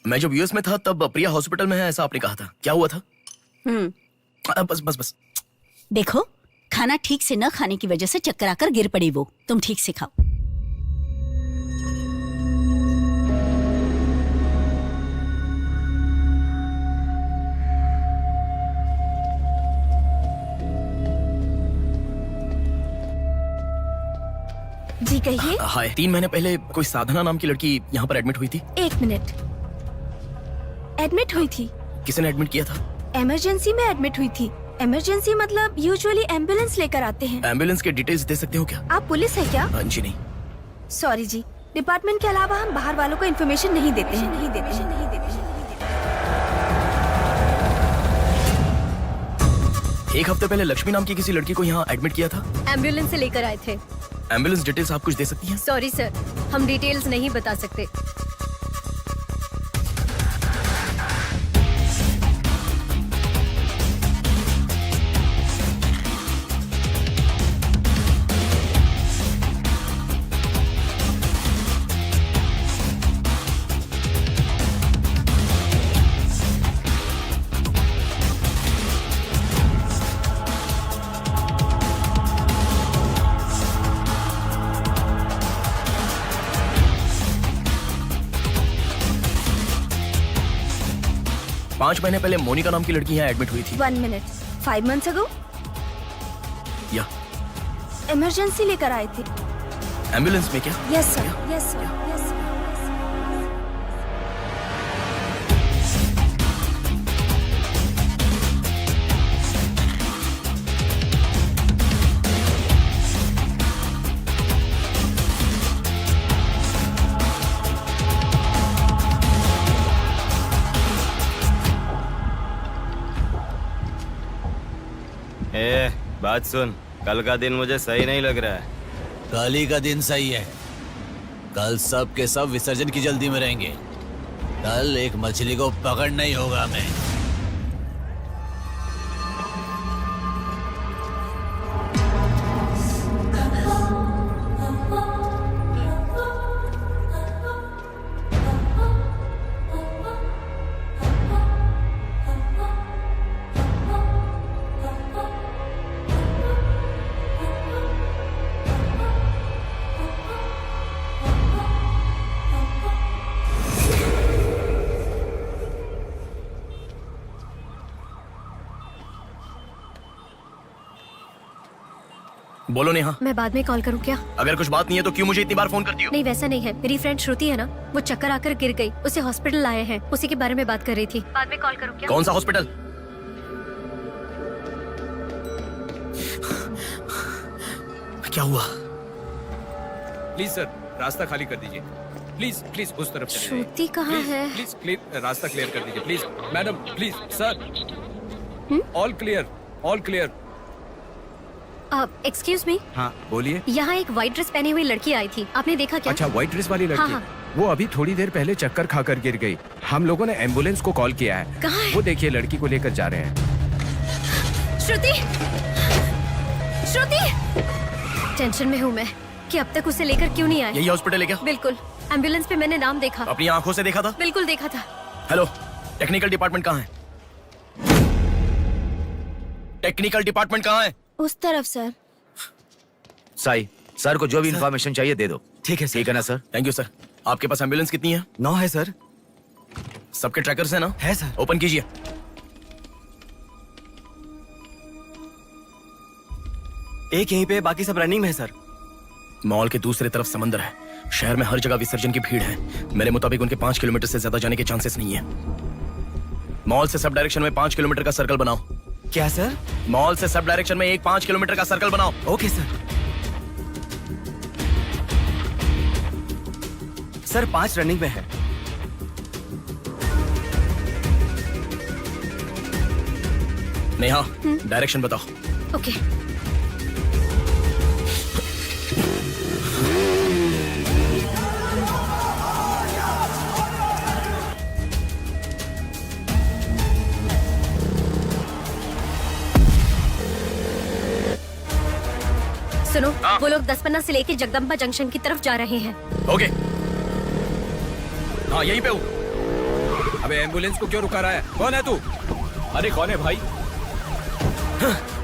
मैं जब यूएस में था तब प्रिया हॉस्पिटल में है ऐसा आपने कहा था, क्या हुआ था? बस बस बस। देखो, खाना ठीक से न खाने की वजह से चक्कर आकर गिर पड़ी वो। तुम ठीक से खाओ। जी कहिए। हाय, 3 महीने पहले कोई साधना नाम की लड़की यहाँ पर एडमिट हुई थी। 1 मिनट। एडमिट हुई थी? किसने एडमिट किया था? इमरजेंसी में एडमिट हुई थी। इमरजेंसी मतलब यूजुअली एम्बुलेंस लेकर आते हैं। एम्बुलेंस के डिटेल्स दे सकते हो क्या? आप पुलिस है क्या? जी नहीं। सॉरी जी, डिपार्टमेंट के अलावा हम बाहर वालों को इन्फॉर्मेशन नहीं देते हैं। एक हफ्ते पहले लक्ष्मी नाम की किसी लड़की को यहाँ एडमिट किया था। एम्बुलेंस से लेकर आए थे। एम्बुलेंस डिटेल्स आप कुछ दे सकती हैं? सॉरी सर, हम डिटेल्स नहीं बता सकते। पांच महीने पहले मोनिका नाम की लड़की यहाँ एडमिट हुई थी। 1 मिनट। 5 months ago? या इमरजेंसी लेकर आए थे। एम्बुलेंस में क्या? Yes sir, yes sir, yes sir. बात सुन, कल का दिन मुझे सही नहीं लग रहा है। कल ही का दिन सही है। कल सब के सब विसर्जन की जल्दी में रहेंगे। कल एक मछली को पकड़ना ही होगा हमें। बोलो नेहा। मैं बाद में कॉल करूँ क्या? अगर कुछ बात नहीं है तो क्यों मुझे इतनी बार फोन करती हो? नहीं वैसा नहीं है, मेरी फ्रेंड श्रुति है ना, वो चक्कर आकर गिर गई, उसे हॉस्पिटल लाए हैं, उसी के बारे में बात कर रही थी। बाद में कॉल करूँ क्या? कौन सा हॉस्पिटल? क्या हुआ? प्लीज सर, रास्ता खाली कर दीजिए। प्लीज प्लीज उस तरफ चले जाइए। श्रुति कहाँ है? प्लीज क्लियर, रास्ता क्लियर कर दीजिए please. Madam please sir, all clear, all clear. Excuse me, हाँ बोलिए। यहाँ एक व्हाइट ड्रेस पहनी हुई लड़की आई थी, आपने देखा क्या? अच्छा, व्हाइट ड्रेस वाली लड़की? हाँ। वो अभी थोड़ी देर पहले चक्कर खाकर गिर गई। हम लोगों ने एम्बुलेंस को कॉल किया है। कहाँ है? वो देखिए लड़की को लेकर जा रहे हैं। श्रुति, श्रुति! टेंशन में हूँ मैं कि अब तक उसे लेकर क्यों नहीं आए। यही हॉस्पिटल है क्या? बिल्कुल, एम्बुलेंस पे मैंने नाम देखा। अपनी आंखों से देखा था? बिल्कुल देखा था। हेलो, टेक्निकल डिपार्टमेंट कहाँ है? टेक्निकल डिपार्टमेंट कहाँ है? उस तरफ सर। साई, सर को जो भी इंफॉर्मेशन चाहिए दे दो। ठीक है सर। ठीक है ना सर? Thank you sir. आपके पास एम्बुलेंस कितनी है? 9 है सर। सबके ट्रैकर्स है ना? है सर। ओपन कीजिए। एक यहीं पे, बाकी सब रनिंग में है सर। मॉल के दूसरे तरफ समंदर है। शहर में हर जगह विसर्जन की भीड़ है। मेरे मुताबिक उनके 5 किलोमीटर से ज्यादा जाने के चांसेस नहीं है। मॉल से सब डायरेक्शन में 5 किलोमीटर का सर्कल बनाओ। क्या सर? मॉल से सब डायरेक्शन में एक 5 किलोमीटर का सर्कल बनाओ। Okay sir. सर 5 रनिंग में है। नेहा, डायरेक्शन बताओ। ओके। सुनो, वो लोग 10 से लेके जगदम्बा जंक्शन की तरफ जा रहे हैं। ओके। हाँ, यहीं पे हूँ। अबे एम्बुलेंस को क्यों रुका रहा है? कौन है तू? अरे कौन है भाई?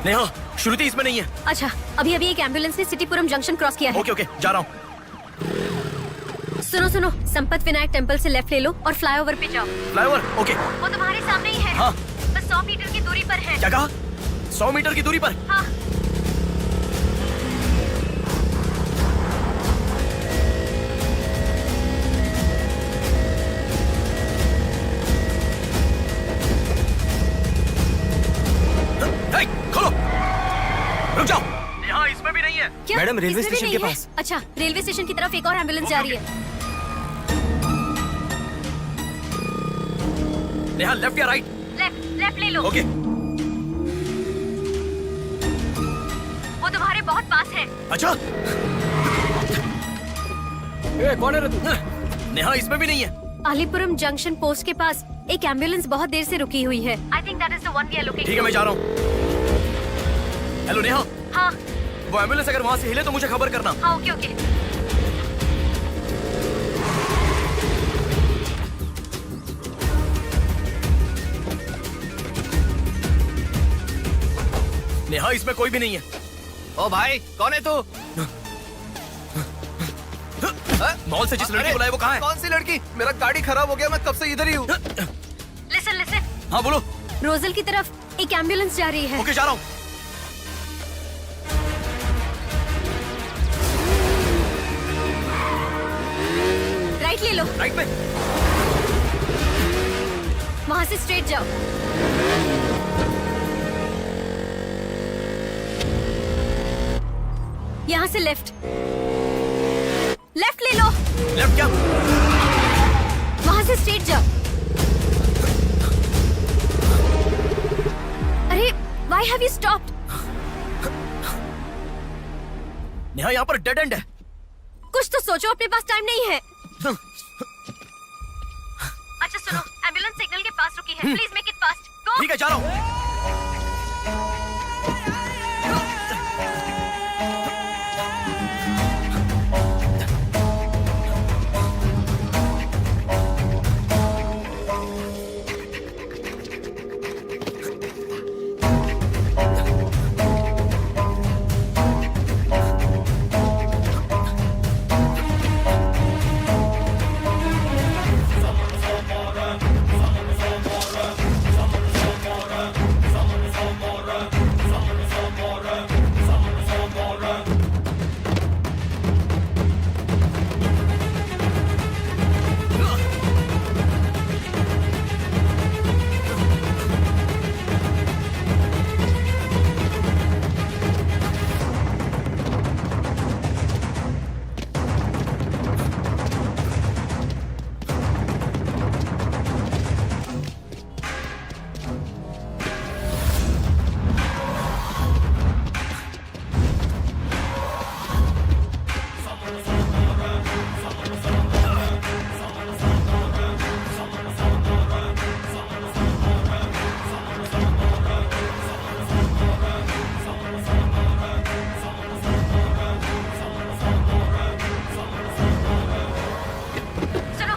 नेहा, श्रुति इसमें नहीं है। अच्छा, अभी एक एम्बुलेंस ने सिटीपुरम जंक्शन क्रॉस किया है। ओके ओके, जा रहा हूँ। सुनो, संपत विनायक टेम्पल से लेफ्ट ले लो और फ्लाईओवर पे जाओ। Flyover, okay. वो तुम्हारे सामने ही है। हाँ। बस 100 मीटर की दूरी पर है। क्या कहा? 100 मीटर की दूरी पर? हाँ। खोलो, रुक जाओ। यहाँ इसमें भी नहीं है। क्या? मैडम, रेलवे इसमें भी स्टेशन नहीं के है? पास। अच्छा, रेलवे स्टेशन की तरफ एक और एम्बुलेंस जा रही है। नेहा, लेफ्ट या राइट? लेफ्ट ले लो। ओके। वो तुम्हारे बहुत पास है। अच्छा। कौन है रे तू? नेहा, इसमें भी नहीं है। अलीपुरम जंक्शन पोस्ट के पास एक एम्बुलेंस बहुत देर से रुकी हुई है। I think that is the one we are looking. ठीक है, मैं जा रहा हूँ। हेलो नेहा। हाँ। वो एम्बुलेंस अगर वहाँ से हिले तो मुझे खबर करना। हाँ, ओके। नेहा, इसमें कोई भी नहीं है। ओ भाई, कौन है तू? मॉल से जिस लड़की को लाए वो कहाँ है? कौन सी लड़की? मेरा गाड़ी खराब हो गया, मैं कब से इधर ही हूँ। लिसन। हाँ बोलो। रोजल की तरफ एक एम्बुलेंस जा रही है। ओके, जा रहा हूँ। राइट ले लो। राइट में? वहाँ से स्ट्रेट जाओ। यहाँ से लेफ्ट ले लो। लेफ्ट क्या? वहाँ से स्ट्रेट जाओ। अरे, why have you stopped? Neha, यहाँ पर डेड एंड है। कुछ तो सोचो, अपने पास टाइम नहीं है। अच्छा सुनो, एम्बुलेंस सिग्नल के पास रुकी है। Please make it fast. Go. ठीक है, जा रहा हूँ।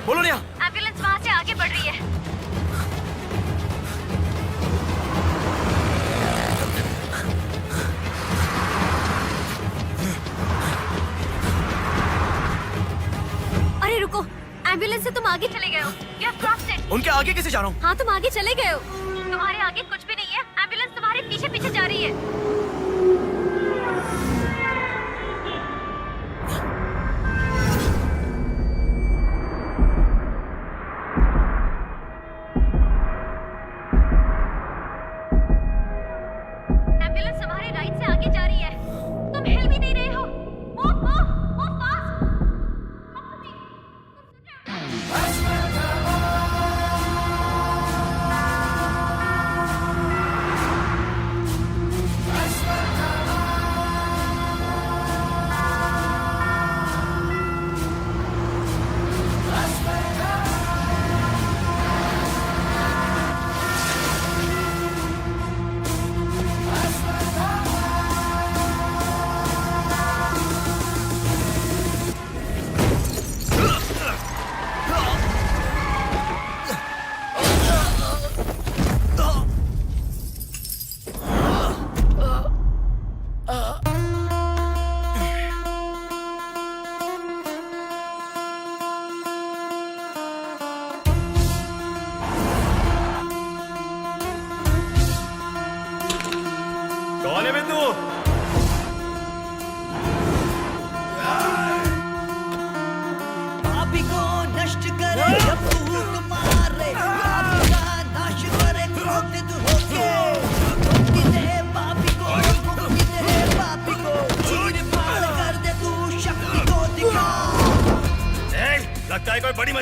बोलो नेहा। एम्बुलेंस वहाँ से आगे बढ़ रही है। अरे रुको, एम्बुलेंस से तुम आगे चले गए हो। You have crossed it. उनके आगे कैसे जा रहा हूँ? हाँ, तुम आगे चले गए हो। तुम्हारे आगे कुछ भी नहीं है। एम्बुलेंस तुम्हारे पीछे पीछे जा रही है। एम्बुलेंस तुम्हारे राइट से आगे जा रही है। तुम हिल भी नहीं रहे हो। Move fast.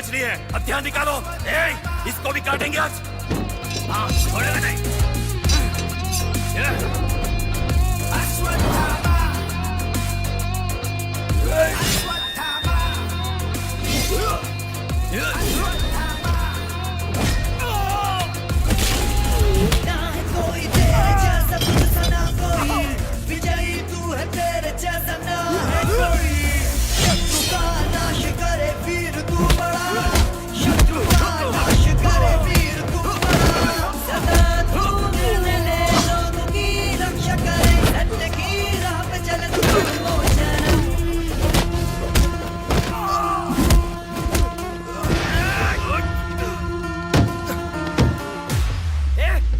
मछली है, अब ध्यान निकालो। इसको भी काटेंगे आज। हाँ, छोड़ेगा नहीं।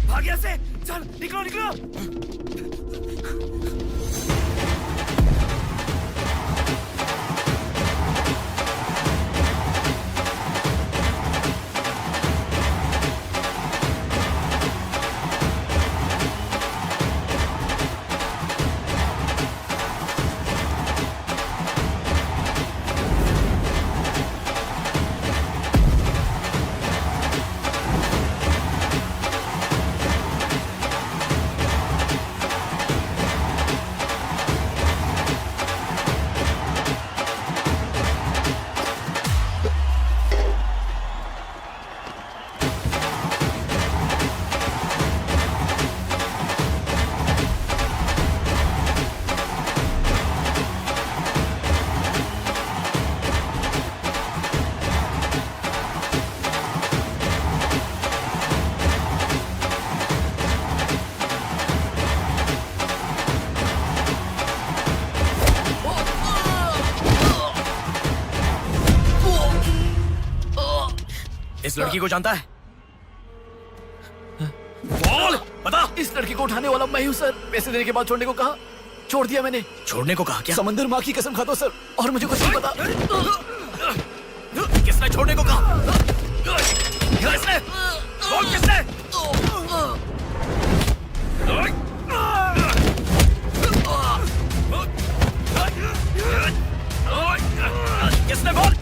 भाग यहाँ से, चल निकलो निकलो। इस लड़की को जानता है? बोल, बता। इस लड़की को उठाने वाला मैं हूँ सर। पैसे देने के बाद छोड़ने को कहा, छोड़ दिया मैंने। छोड़ने को कहा क्या? समंदर माँ की कसम खाता हूँ सर, और मुझे कुछ नहीं पता। किसने छोड़ने को कहा? किसने? बोल किसने? किसने बोल?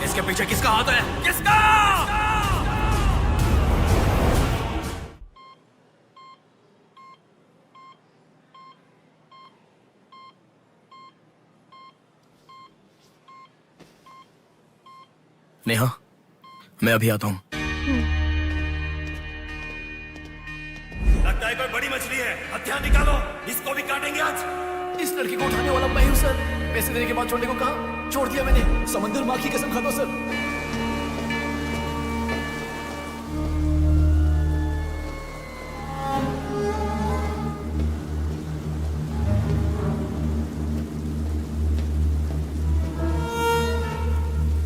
इसके पीछे किसका हाथ है? किसका? नेहा, मैं अभी आता हूं। लगता है कोई बड़ी मछली है, अब ध्यान निकालो। इसको भी काटेंगे आज। इस लड़की को उठाने वाला मैं हूँ सर। पैसे देने के बाद छोड़ने को कहा, छोड़ दिया मैंने। समंदर माँ की कसम खाता हूँ सर।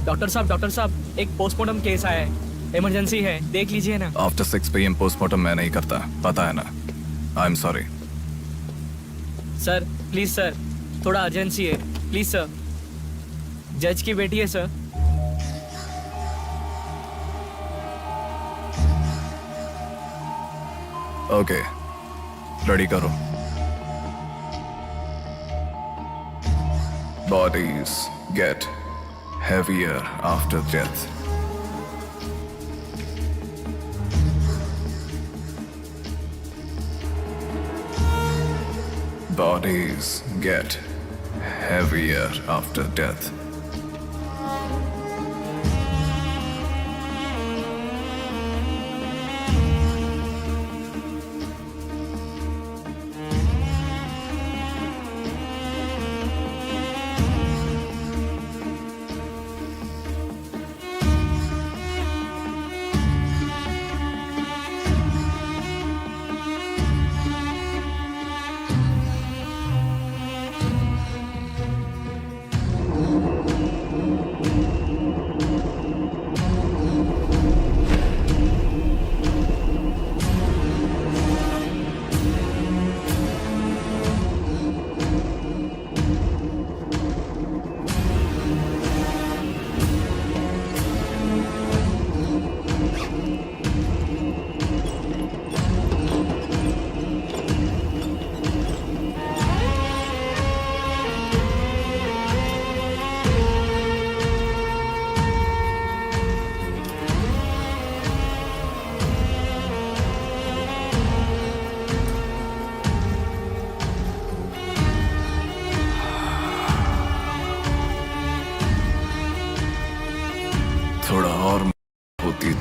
डॉक्टर साहब एक पोस्टमार्टम केस आया है, इमरजेंसी है, देख लीजिए ना। आफ्टर 6 PM पोस्टमार्टम मैं नहीं करता, पता है ना। I am sorry sir, please sir, थोड़ा अर्जेंसी है, प्लीज सर। जज की बेटी है सर। ओके, रेडी करो। Bodies get heavier after death. Bodies get heavier after death.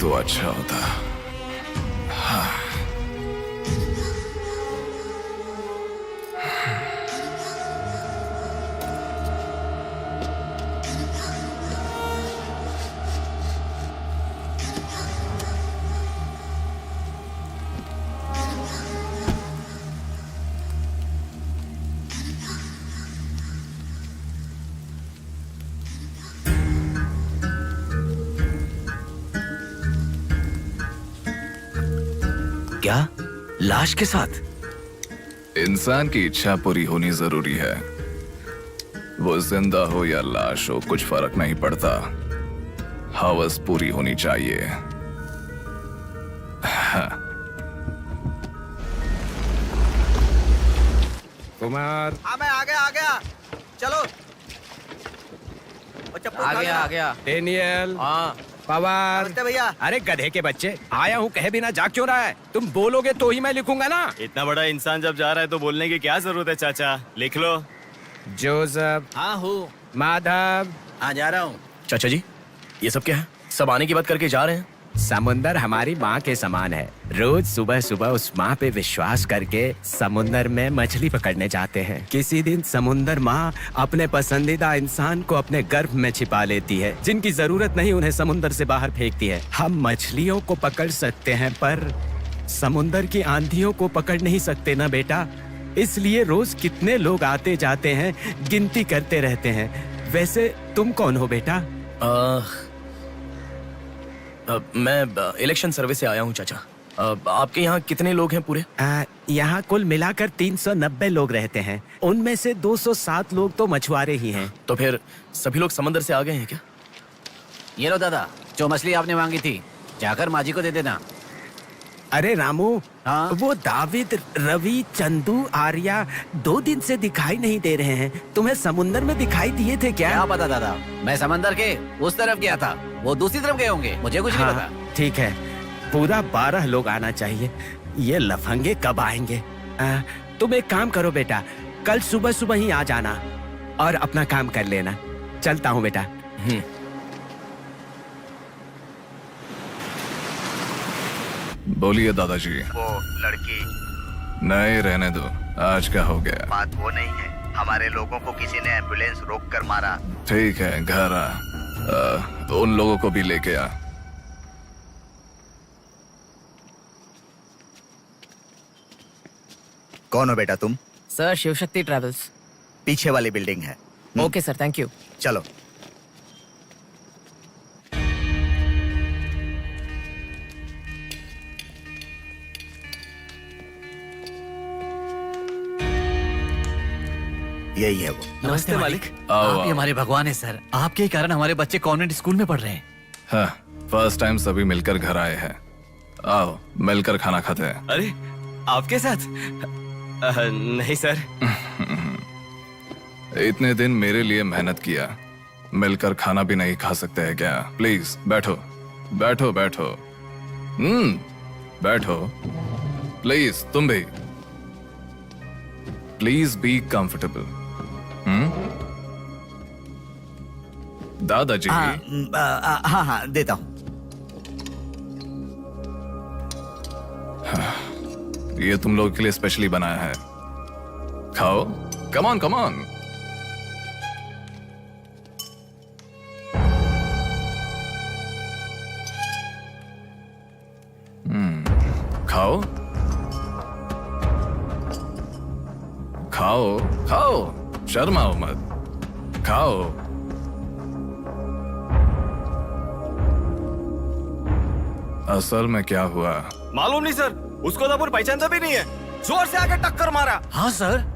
तो अच्छा होता। हाँ। क्या? लाश के साथ? इंसान की इच्छा पूरी होनी जरूरी है। वो जिंदा हो या लाश हो, कुछ फर्क नहीं पड़ता। हवस पूरी होनी चाहिए। हाँ। कुमार, हाँ मैं आ गया। चलो। आ गया। डेनियल, हाँ पवार। नमस्ते भैया। अरे गधे के बच्चे, आया हूँ कहे बिना जाग क्यों रहा है? तुम बोलोगे तो ही मैं लिखूंगा ना। इतना बड़ा इंसान जब जा रहा है तो बोलने की क्या जरूरत है चाचा, लिख लो। जोसेफ, हाँ हूँ। माधव। हाँ जा रहा हूँ। चाचा जी, ये सब क्या है? सब आने की बात करके जा रहे हैं। समुंदर हमारी माँ के समान है। रोज सुबह सुबह उस माँ पे विश्वास करके समुंदर में मछली पकड़ने जाते हैं। किसी दिन समुंदर माँ अपने पसंदीदा इंसान को अपने गर्भ में छिपा लेती है। जिनकी जरूरत नहीं उन्हें समुंदर से बाहर फेंकती है। हम मछलियों को पकड़ सकते हैं पर समुंदर की आंधियों को पकड़ नहीं सकते ना बेटा। इसलिए रोज कितने लोग आते जाते हैं, गिनती करते रहते हैं। वैसे तुम कौन हो बेटा? मैं इलेक्शन सर्वे से आया हूँ चाचा। आपके यहाँ कितने लोग हैं पूरे? यहाँ कुल मिलाकर 390 लोग रहते हैं। उनमें से 207 लोग तो मछुआरे ही हैं। तो फिर सभी लोग समंदर से आ गए हैं क्या? ये लो दादा, जो मछली आपने मांगी थी, जाकर माँ जी को दे देना। अरे रामू, हाँ? वो दाविद, रवि, चंदू, आर्या 2 दिन से दिखाई नहीं दे रहे हैं। तुम्हें समुंदर में दिखाई दिए थे क्या? क्या पता दादा, मैं समंदर के उस तरफ गया था, वो दूसरी तरफ गए होंगे, मुझे कुछ नहीं हाँ, पता। ठीक है, पूरा 12 लोग आना चाहिए। ये लफंगे कब आएंगे? तुम एक काम करो बेटा, कल सुबह सुबह ही आ जाना और अपना काम कर लेना। चलता हूँ बेटा। बोलिए दादाजी। वो लड़की, नहीं रहने दो, आज का हो गया। बात वो नहीं है, हमारे लोगों को किसी ने एम्बुलेंस रोक कर मारा। ठीक है, घर आ। उन लोगों को भी लेके आ। कौन हो बेटा तुम? Sir Shivshakti travels. पीछे वाली बिल्डिंग है। Okay sir, thank you. चलो। यही है वो। नमस्ते मालिक। आओ, आप आओ। ही हमारे भगवान है सर। आपके ही कारण हमारे बच्चे कॉन्वेंट स्कूल में पढ़ रहे हैं। हाँ, फर्स्ट टाइम सभी मिलकर घर आए हैं। आओ मिलकर खाना खाते हैं। अरे आपके साथ? नहीं सर। इतने दिन मेरे लिए मेहनत किया, मिलकर खाना भी नहीं खा सकते हैं क्या? प्लीज बैठो बैठो बैठो। बैठो प्लीज। तुम भी प्लीज बी कंफर्टेबल। दादाजी। हाँ देता हूँ। ये तुम लोगों के लिए स्पेशली बनाया है, खाओ। Come on come on. खाओ खाओ खाओ, शर्माओ मत, खाओ। असल में क्या हुआ मालूम नहीं सर, उसको तो पहचानता भी नहीं है। जोर से आके टक्कर मारा। हाँ सर।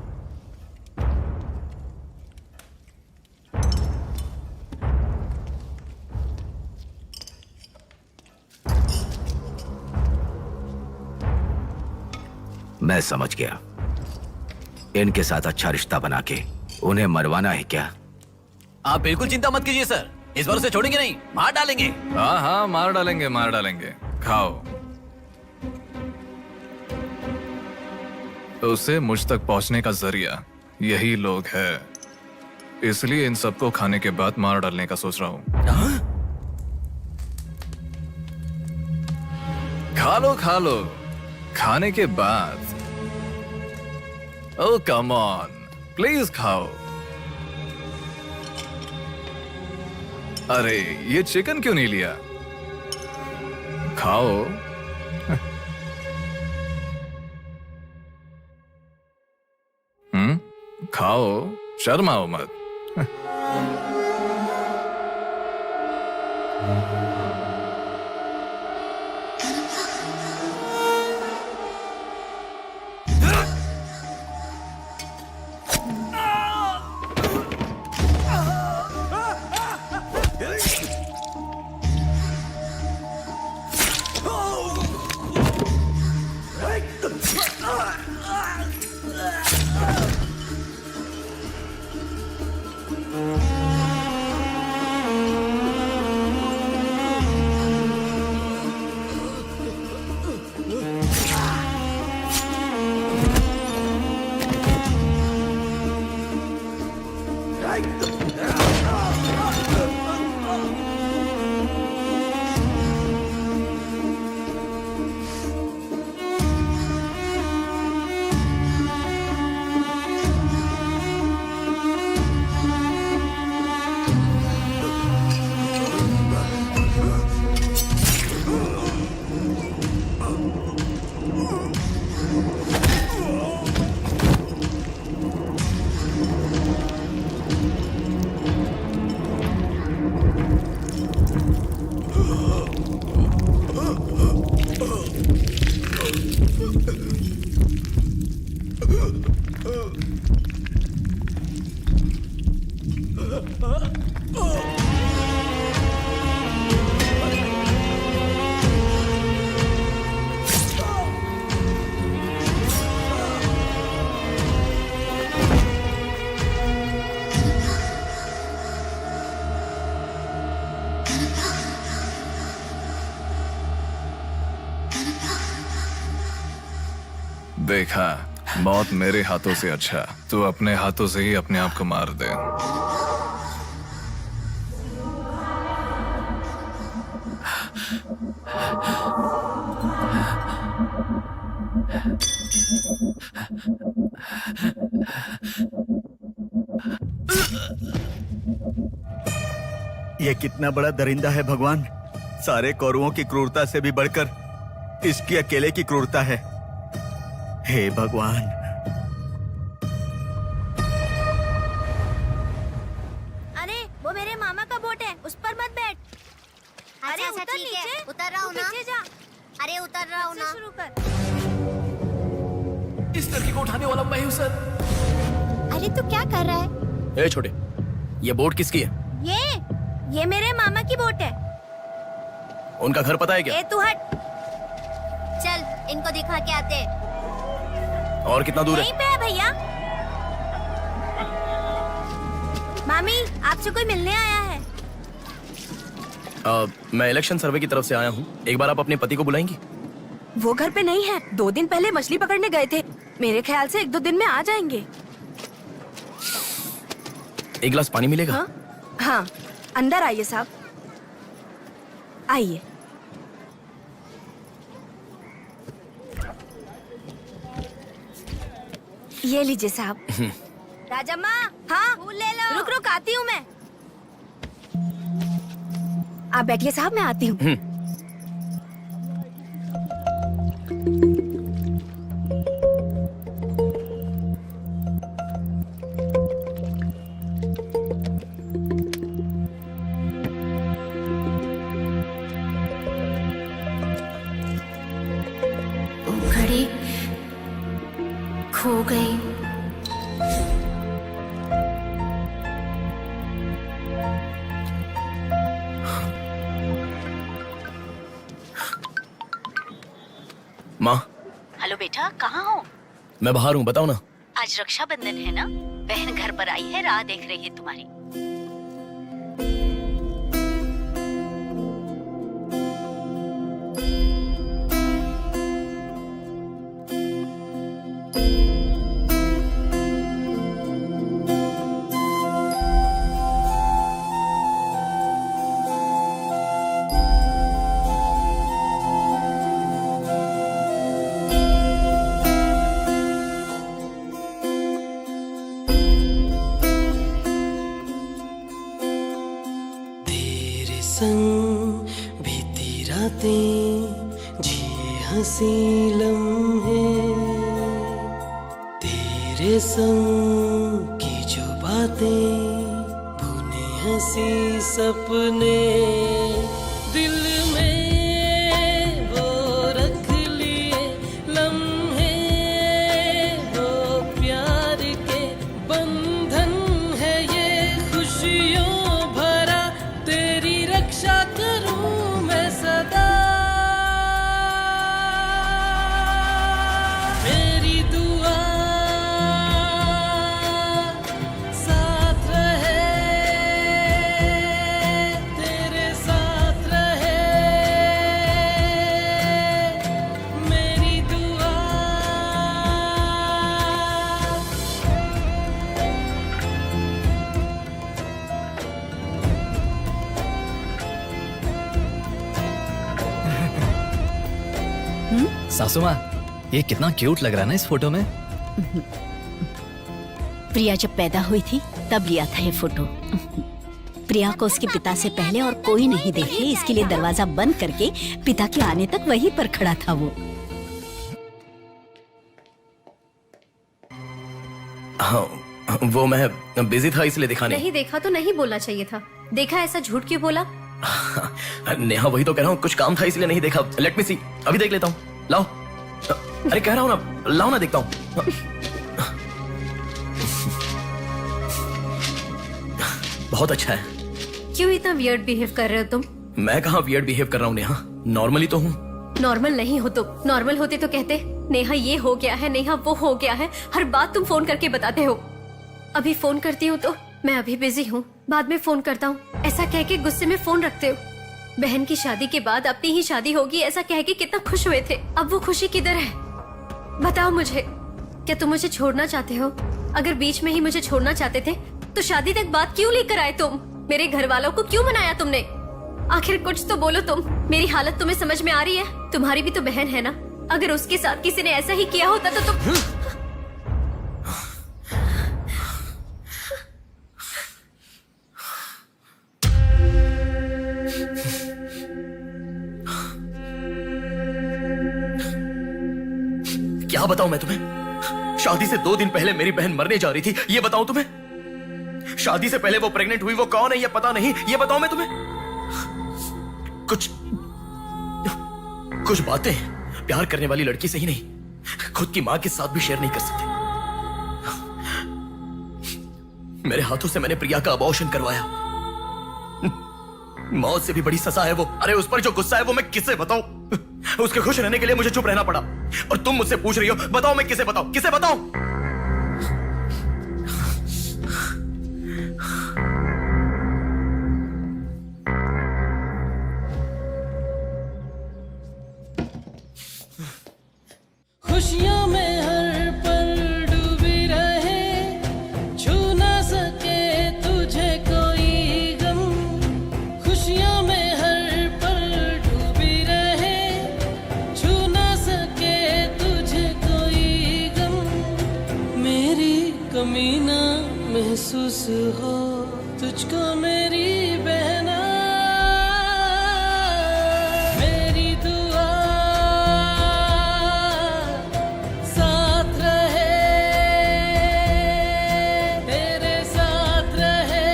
मैं समझ गया, इनके साथ अच्छा रिश्ता बना के उन्हें मरवाना है क्या? आप बिल्कुल चिंता मत कीजिए सर, इस बार उसे छोड़ेंगे नहीं, मार डालेंगे। हाँ हाँ, मार डालेंगे मार डालेंगे। खाओ। उसे मुझ तक पहुंचने का जरिया यही लोग है, इसलिए इन सबको खाने के बाद मार डालने का सोच रहा हूं। खा लो खाने के बाद। ओ कम ऑन प्लीज खाओ। अरे ये चिकन क्यों नहीं लिया? खाओ। खाओ, शर्माओ मत। देखा, मौत मेरे हाथों से अच्छा तू अपने हाथों से ही अपने आप को मार दे। ये कितना बड़ा दरिंदा है भगवान। सारे कौरवों की क्रूरता से भी बढ़कर इसकी अकेले की क्रूरता है। हे भगवान। अरे वो मेरे मामा का बोट है, उस पर मत बैठ। अरे अच्छा, उतर ठीक है, नीचे, उतर रहा हूँ ना। पीछे जा। अरे उतर रहा हूँ फिर ना। से शुरू कर। इस लड़की को उठाने वाला मैं हूँ सर। अरे तू क्या कर रहा है? ए छोटे, ये बोट किसकी है? ये मेरे मामा की बोट है। उनका घर पता है क्या? ए तू हट। चल इनको दिखा के आते। और कितना दूर है? यहीं पे है भैया। मामी आपसे कोई मिलने आया है। मैं इलेक्शन सर्वे की तरफ से आया हूँ। एक बार आप अपने पति को बुलाएंगी? वो घर पे नहीं है, 2 दिन पहले मछली पकड़ने गए थे। मेरे ख्याल से 1-2 दिन में आ जाएंगे। एक गिलास पानी मिलेगा? हाँ, अंदर आइए साहब, आइए। ये लीजिए साहब। राजम्मा, हाँ फूल ले लो। रुक रुक आती हूँ मैं। आप बैठिए साहब, मैं आती हूँ। घड़ी खो गई। माँ, हेलो बेटा, कहाँ हो? मैं बाहर हूँ, बताओ ना। आज रक्षाबंधन है ना, बहन घर पर आई है, राह देख रही है तुम्हारी। संग बीती रातें जिए हंसी लम्हे, तेरे संग की जो बातें बुने हंसी सपने, दिल में वो रख लिए लम्हे, वो प्यार के बंधन है ये खुशियों भरा, तेरी रक्षा करूं मैं सदा, मेरी दुआ साथ रहे, तेरे साथ रहे, मेरी दुआ। सासू माँ, ये कितना क्यूट लग रहा है ना इस फोटो में। प्रिया जब पैदा हुई थी तब लिया था ये फोटो। प्रिया को उसके पिता से पहले और कोई नहीं देखे, इसके लिए दरवाजा बंद करके पिता के आने तक वहीं पर खड़ा था वो। हाँ, वो मैं बिजी था इसलिए दिखा नहीं। नहीं देखा तो नहीं बोलना चाहिए था। देखा ऐसा झूठ क्यों बोला? नेहा वही तो कह रहा हूँ, कुछ काम था इसलिए नहीं देखा। लेट मी सी, अभी देख लेता हूँ। लाओ, अरे कह रहा हूँ ना, लाओ ना देखता हूँ। बहुत अच्छा है। क्यों इतना वियर्ड बिहेव कर रहे हो तुम? मैं कहाँ वियर्ड बिहेव कर रहा हूँ नेहा, नॉर्मली तो हूँ। नॉर्मल नहीं हो तुम। नॉर्मल होते तो कहते नेहा ये हो गया है, नेहा वो हो गया है। हर बात तुम फोन करके बताते हो। अभी फोन करती हूँ तो मैं अभी बिजी हूँ, बाद में फोन करता हूँ, ऐसा कह के गुस्से में फोन रखते हो। बहन की शादी के बाद अपनी ही शादी होगी ऐसा कह के कितना खुश हुए थे, अब वो खुशी किधर है? बताओ मुझे, क्या तुम मुझे छोड़ना चाहते हो? अगर बीच में ही मुझे छोड़ना चाहते थे तो शादी तक बात क्यों लेकर आए तुम? मेरे घर वालों को क्यों मनाया तुमने? आखिर कुछ तो बोलो तुम। मेरी हालत तुम्हें समझ में आ रही है? तुम्हारी भी तो बहन है ना, अगर उसके साथ किसी ने ऐसा ही किया होता तो तुम क्या बताऊं मैं तुम्हें? शादी से 2 दिन पहले मेरी बहन मरने जा रही थी, ये बताऊं तुम्हें? शादी से पहले वो प्रेग्नेंट हुई, वो कौन है ये पता नहीं, ये बताऊं मैं तुम्हें? कुछ बातें प्यार करने वाली लड़की से ही नहीं, खुद की मां के साथ भी शेयर नहीं कर सकते। मेरे हाथों से मैंने प्रिया का अबॉर्शन करवाया। मौत से भी बड़ी सजा है वो। अरे उस पर जो गुस्सा है वो मैं किसे बताऊं? उसके खुश रहने के लिए मुझे चुप रहना पड़ा। और तुम मुझसे पूछ रही हो, बताओ मैं किसे बताऊं, किसे बताऊं? खुशियों में हर पल डूबी रहे, छू ना सके तुझे कोई गम। खुशियों में हर पल डूबी रहे, छू ना सके तुझे कोई गम। मेरी कमी ना महसूस हो तुझको मेरी बहना, मेरी दुआ साथ रहे, तेरे साथ रहे,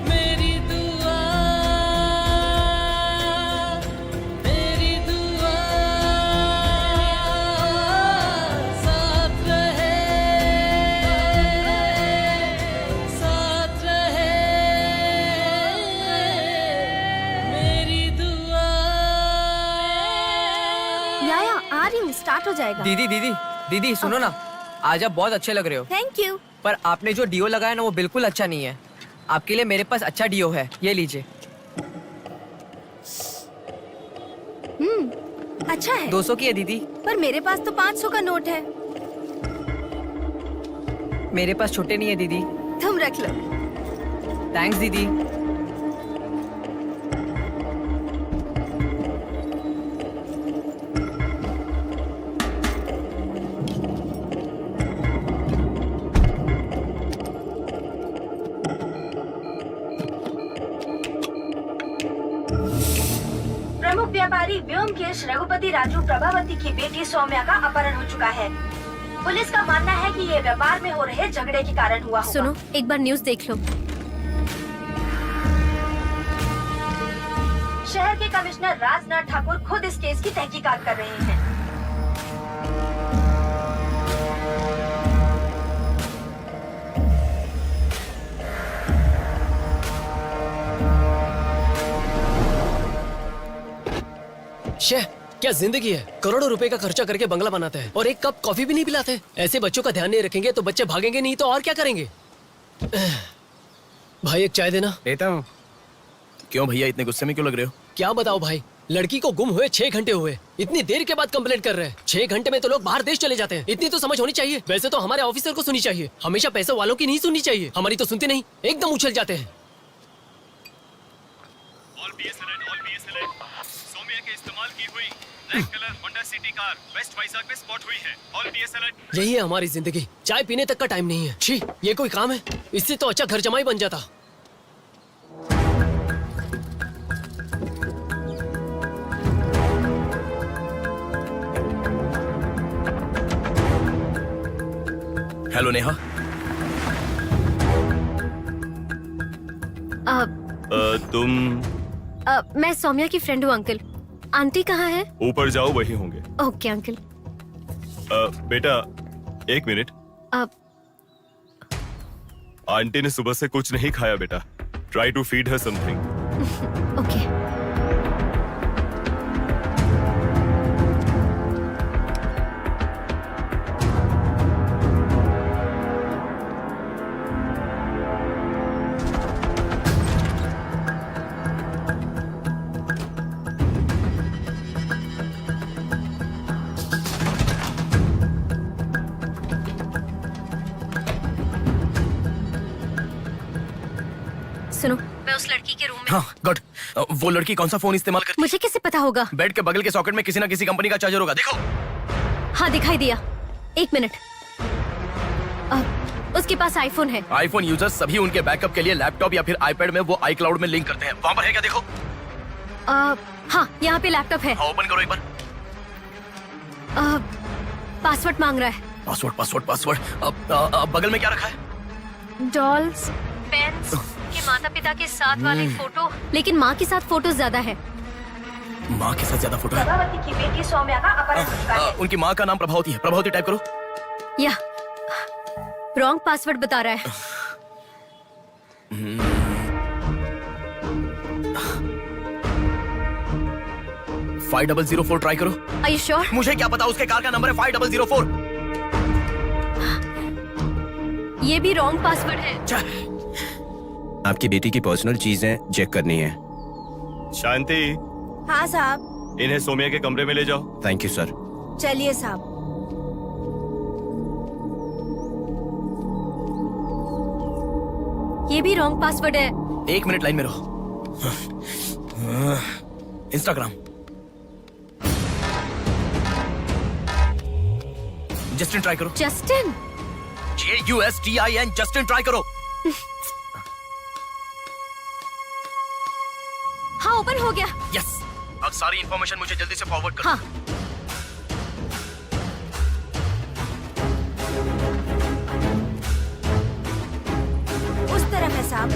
मेरी दुआ, मेरी दुआ साथ रहे, साथ रहे, मेरी दुआ। याया आ रही हूँ, स्टार्ट हो जाएगा। दीदी दीदी दीदी सुनो ना, आज आप बहुत अच्छे लग रहे हो। Thank you. पर आपने जो डिओ लगाया ना वो बिल्कुल अच्छा नहीं है। आपके लिए मेरे पास अच्छा डिओ है, ये लीजिए। अच्छा है। 200 की है दीदी। पर मेरे पास तो 500 का नोट है। मेरे पास छोटे नहीं है दीदी। तुम रख लो। थैंक्स दीदी। व्यापारी व्योमकेश रघुपति राजू प्रभावती की बेटी सौम्या का अपहरण हो चुका है। पुलिस का मानना है कि ये व्यापार में हो रहे झगड़े के कारण हुआ होगा। सुनो, एक बार न्यूज़ देख लो। शहर के कमिश्नर राजनाथ ठाकुर खुद इस केस की तहकीकात कर रहे हैं। शे, क्या जिंदगी है। करोड़ों रुपए का खर्चा करके बंगला बनाते हैं और एक कप कॉफी भी नहीं पिलाते। ऐसे बच्चों का ध्यान नहीं रखेंगे तो बच्चे भागेंगे नहीं तो और क्या करेंगे। भाई एक चाय देना। देता हूँ। क्यों भैया इतने गुस्से में क्यों लग रहे हो? क्या बताओ भाई, लड़की को गुम हुए 6 घंटे हुए, इतनी देर के बाद कंप्लेंट कर रहे हैं। 6 घंटे में तो लोग बाहर देश चले जाते हैं। इतनी तो समझ होनी चाहिए। वैसे तो हमारे ऑफिसर को सुनी चाहिए, हमेशा पैसे वालों की नहीं सुननी चाहिए। हमारी तो सुनते नहीं, एकदम उछल जाते हैं। सौम्या के इस्तेमाल की हुई black colour Honda City car west Vizag में स्पॉट हुई है। All BS alert. यही है हमारी जिंदगी, चाय पीने तक का टाइम नहीं है। छी, ये कोई काम है? इससे तो अच्छा घर जमाई बन जाता। हेलो नेहा। तुम? मैं सौम्या की फ्रेंड हूँ अंकल। आंटी कहाँ है? ऊपर जाओ, वही होंगे। Okay uncle. बेटा 1 मिनट। आंटी ने सुबह से कुछ नहीं खाया बेटा। Try to feed her something. Okay. सुनो, मैं उस लड़की के रूम में। हाँ गुड। वो लड़की कौन सा फोन इस्तेमाल करती? मुझे कैसे पता होगा? बेड के बगल के सॉकेट में किसी ना किसी कंपनी का चार्जर होगा, देखो। हाँ दिखाई दिया। 1 मिनट। उसके पास आईफोन है। आईफोन यूजर्स सभी उनके बैकअप के लिए लैपटॉप या फिर आईपैड में वो iCloud में लिंक करते हैं। वहाँ पर है क्या, देखो। हाँ, यहाँ पे लैपटॉप है। हाँ, ओपन करो एक बार। पासवर्ड मांग रहा है। पासवर्ड। बगल में क्या रखा है? डॉल्स, पेन्स, के माता पिता के साथ वाले फोटो, लेकिन माँ के साथ फोटो ज्यादा है। माँ के साथ ज्यादा फोटो है? प्रभावती की बेटी सौम्या का अपहरण हो चुका है। उनकी माँ का नाम प्रभावती है। प्रभावती टाइप करो। या रॉन्ग पासवर्ड बता रहा है। 5004 ट्राई करो। Are you sure? मुझे क्या पता, उसके कार का नंबर है 5004। ये भी रॉन्ग पासवर्ड है। आपकी बेटी की पर्सनल चीजें चेक करनी है। शांति, हाँ साहब। इन्हें सौम्या के कमरे में ले जाओ। Thank you sir. चलिए साहब। ये भी रॉन्ग पासवर्ड है। 1 मिनट लाइन में रहो। इंस्टाग्राम। जस्टिन ट्राई करो। जस्टिन? JUSTIN, जस्टिन ट्राई करो। हाँ, ओपन हो गया। यस। अब सारी इंफॉर्मेशन मुझे जल्दी से फॉरवर्ड करो। हाँ। उस तरफ है साहब।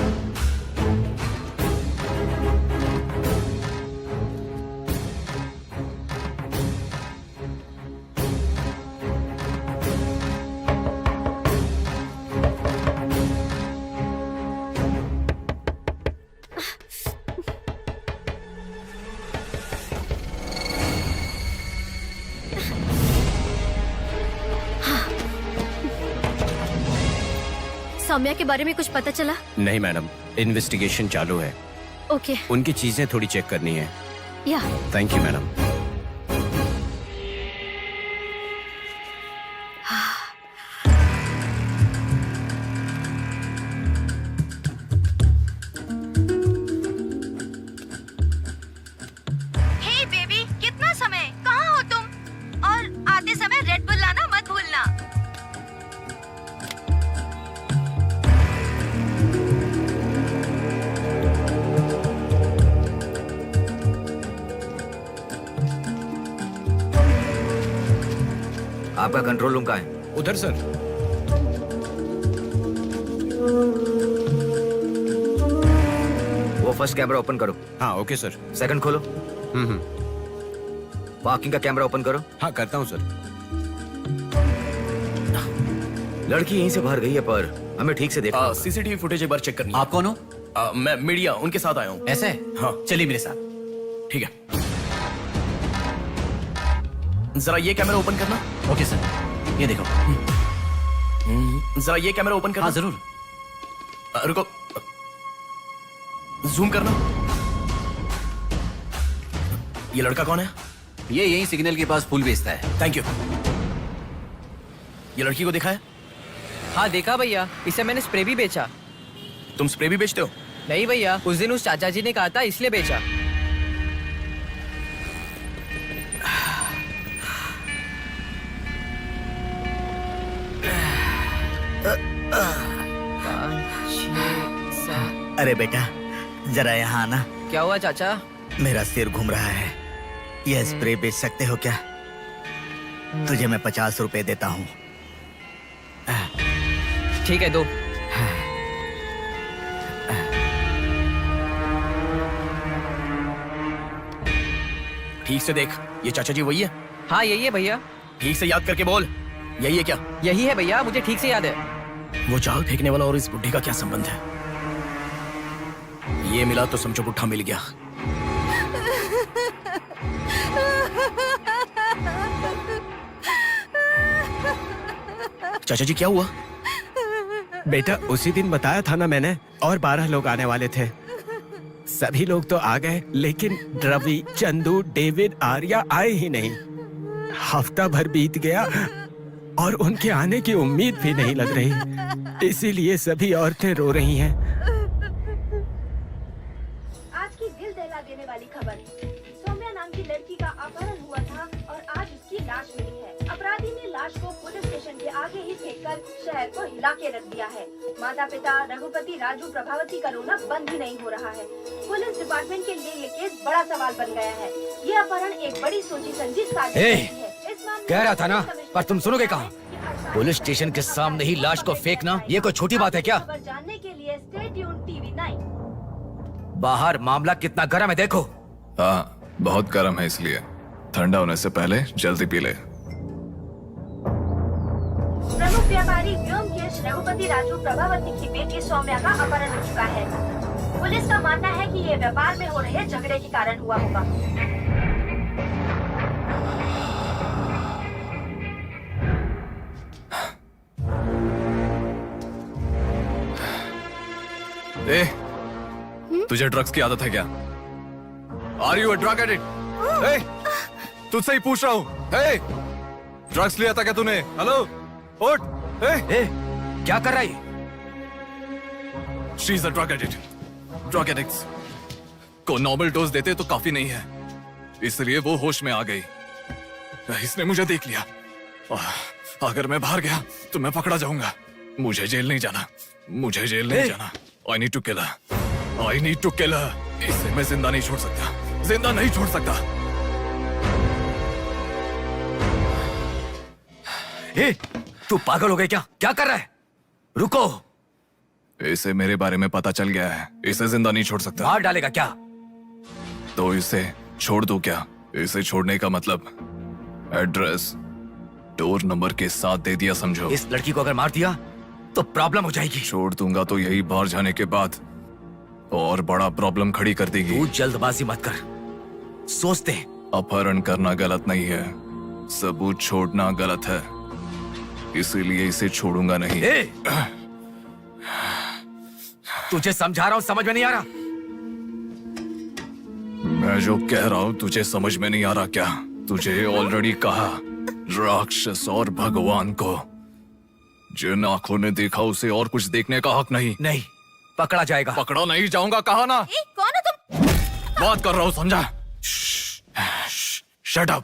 सौम्या के बारे में कुछ पता चला? नहीं मैडम, इन्वेस्टिगेशन चालू है। ओके। उनकी चीजें थोड़ी चेक करनी है। या thank you madam. Hey baby, कितना समय? कहाँ हो तुम? और आते समय रेड बुल लाना मत भूलना। आपका कंट्रोल रूम कहाँ है? उधर सर। वो फर्स्ट कैमरा ओपन करो। हाँ ओके सर। सेकंड खोलो। पार्किंग का कैमरा ओपन करो। हाँ करता हूँ सर। लड़की यहीं से बाहर गई है पर हमें ठीक से देखना। सीसीटीवी फुटेज एक बार चेक करनी है। आप कौन हो? मैं मीडिया, उनके साथ आया हूँ। ऐसे? हाँ चलिए मेरे साथ। ठीक है, जरा ये कैमरा ओपन करना। ओके सर, ये देखो। जरा ये कैमरा ओपन करना। हाँ जरूर। रुको, जूम करना। ये लड़का कौन है? ये यहीं सिग्नल के पास फूल बेचता है। Thank you. ये लड़की को देखा है? हाँ देखा भैया, इसे मैंने स्प्रे भी बेचा। तुम स्प्रे भी बेचते हो? नहीं भैया, उस दिन उस चाचा जी ने कहा था इसलिए बेचा। अरे बेटा जरा यहाँ आना। क्या हुआ चाचा? मेरा सिर घूम रहा है। यह स्प्रे बेच सकते हो क्या? तुझे मैं 50 रुपए देता हूँ। ठीक है, दो। ठीक से देख, ये चाचा जी वही है? हाँ यही है भैया। ठीक से याद करके बोल, यही है क्या? यही है भैया, मुझे ठीक से याद है। वो जाल फेंकने वाला और इस बुढ़े का क्या संबंध है? ये मिला तो समझो पुट्ठा मिल गया। चाचा जी क्या हुआ? बेटा उसी दिन बताया था ना मैंने, और 12 लोग आने वाले थे। सभी लोग तो आ गए लेकिन रवि, चंदू, डेविड, आर्या आए ही नहीं। हफ्ता भर बीत गया और उनके आने की उम्मीद भी नहीं लग रही। इसीलिए सभी औरतें रो रही हैं। आज की दिल दहला देने वाली खबर, सौम्या नाम की लड़की का अपहरण हुआ था और आज उसकी लाश मिली है। अपराधी ने लाश को पुलिस स्टेशन के आगे ही फेंककर शहर को हिला के रख दिया है। माता पिता रघुपति, राजू, प्रभावती का रोना बंद ही नहीं हो रहा है। पुलिस डिपार्टमेंट के लिए ये केस बड़ा सवाल बन गया है। ये अपहरण एक बड़ी सोची समझी साजिश है। कह रहा था ना, पर तुम सुनोगे कहाँ? पुलिस स्टेशन के सामने ही लाश को फेंकना ये कोई छोटी बात है क्या? खबर जानने के लिए स्टे ट्यून्ड टीवी 9। बाहर मामला कितना गर्म है देखो। हाँ बहुत गर्म है, इसलिए ठंडा होने से पहले जल्दी पी ले। प्रमुख व्यापारी व्योमकेश रघुपति राजू प्रभावती की बेटी सौम्या का अपहरण हो चुका है। पुलिस का मानना है कि ये व्यापार में हो रहे झगड़े के कारण हुआ होगा। ए, तुझे ड्रग्स की आदत है क्या? Are you a drug addict? तुझसे ही पूछ रहा हूँ। ड्रग्स लिया था क्या तूने? हेलो, उठ। क्या कर रहा है? She is a drug addict. Drug addicts को नॉर्मल डोज देते तो काफी नहीं है, इसलिए वो होश में आ गई। इसने मुझे देख लिया। अगर मैं बाहर गया तो मैं पकड़ा जाऊंगा। मुझे जेल नहीं जाना, मुझे जेल नहीं जाना। I need to kill her. I need to kill her. इसे मैं जिंदा नहीं छोड़ सकता, जिंदा नहीं छोड़ सकता। तू पागल हो गई क्या? क्या कर रहा है? रुको। इसे मेरे बारे में पता चल गया है, इसे जिंदा नहीं छोड़ सकता। मार डालेगा क्या? तो इसे छोड़ दूं क्या? इसे छोड़ने का मतलब एड्रेस, डोर नंबर के साथ दे दिया समझो। इस लड़की को अगर मार दिया तो प्रॉब्लम हो जाएगी। छोड़ दूंगा तो यही बाहर जाने के बाद और बड़ा प्रॉब्लम खड़ी कर देगी। तू जल्दबाजी मत कर, सोचते। अपहरण करना गलत नहीं है, सबूत छोड़ना गलत है, इसीलिए इसे छोड़ूंगा नहीं। तुझे समझा रहा हूं, समझ में नहीं आ रहा? मैं जो कह रहा हूं तुझे समझ में नहीं आ रहा क्या? तुझे ऑलरेडी कहा, राक्षस और भगवान को जिन आंखों ने देखा उसे और कुछ देखने का हक नहीं। नहीं, पकड़ा जाएगा। पकड़ा नहीं जाऊंगा, कहा ना। कौन हो तुम? बात कर रहा हूं, समझा? Shut up.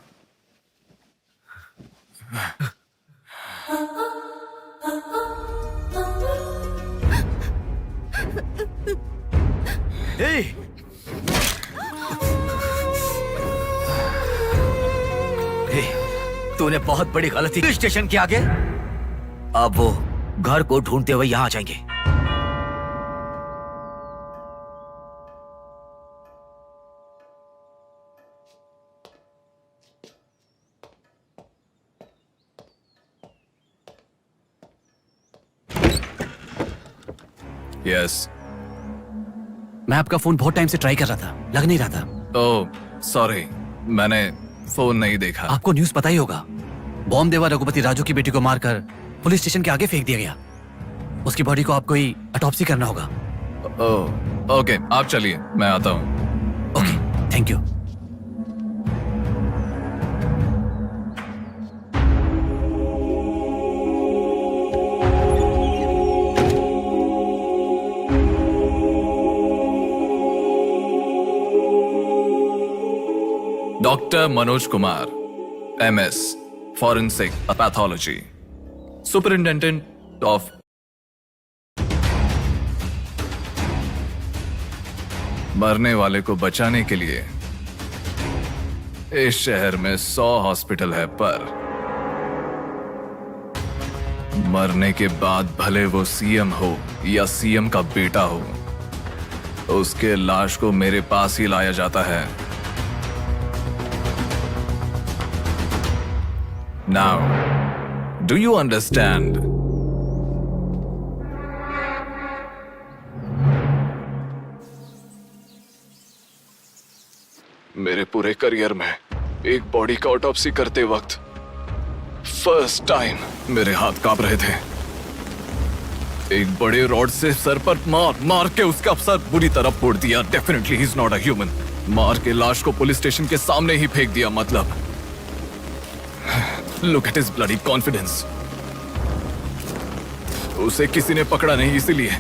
तूने बहुत बड़ी गलती की स्टेशन के आगे। अब वो घर को ढूंढते हुए यहाँ आ जाएंगे। यस, मैं आपका फोन बहुत टाइम से ट्राई कर रहा था, लग नहीं रहा था। ओह सॉरी, मैंने फोन नहीं देखा। आपको न्यूज़ पता ही होगा, बॉम्ब देवा रघुपति राजू की बेटी को मारकर पुलिस स्टेशन के आगे फेंक दिया गया। उसकी बॉडी को आपको ही ऑटोप्सी करना होगा। ओह ओके, आप चलिए, मैं आता हूँ। Okay, thank you. Doctor Manoj Kumar, MS, forensic pathology, superintendent of. मरने वाले को बचाने के लिए इस शहर में 100 हॉस्पिटल है, पर मरने के बाद भले वो CM हो या CM का बेटा हो, उसके लाश को मेरे पास ही लाया जाता है। Now, do you understand? मेरे पूरे करियर में एक बॉडी का ऑटोप्सी करते वक्त फर्स्ट टाइम मेरे हाथ कांप रहे थे। एक बड़े रॉड से सर पर मार के उसका सर बुरी तरह फोड़ दिया। Definitely he is not a human. मार के लाश को पुलिस स्टेशन के सामने ही फेंक दिया। मतलब look at his bloody confidence. उसे किसी ने पकड़ा नहीं, इसीलिए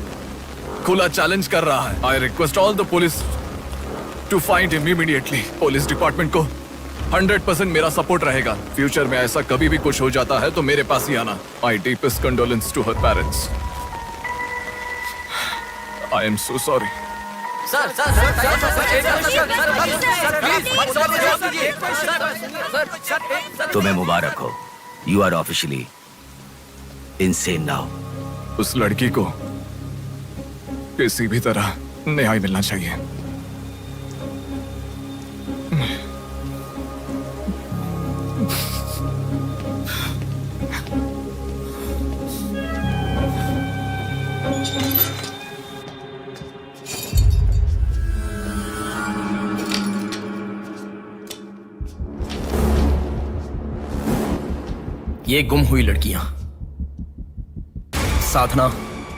खुला चैलेंज कर रहा है। I request all the police to find him immediately. Police department को 100% मेरा सपोर्ट रहेगा। फ्यूचर में ऐसा कभी भी कुछ हो जाता है तो मेरे पास ही आना। My deepest condolence to her parents. I am so sorry. तुम्हें मुबारक हो, you are officially insane now. उस लड़की को किसी भी तरह न्याय मिलना चाहिए। ये गुम हुई लड़कियां साधना,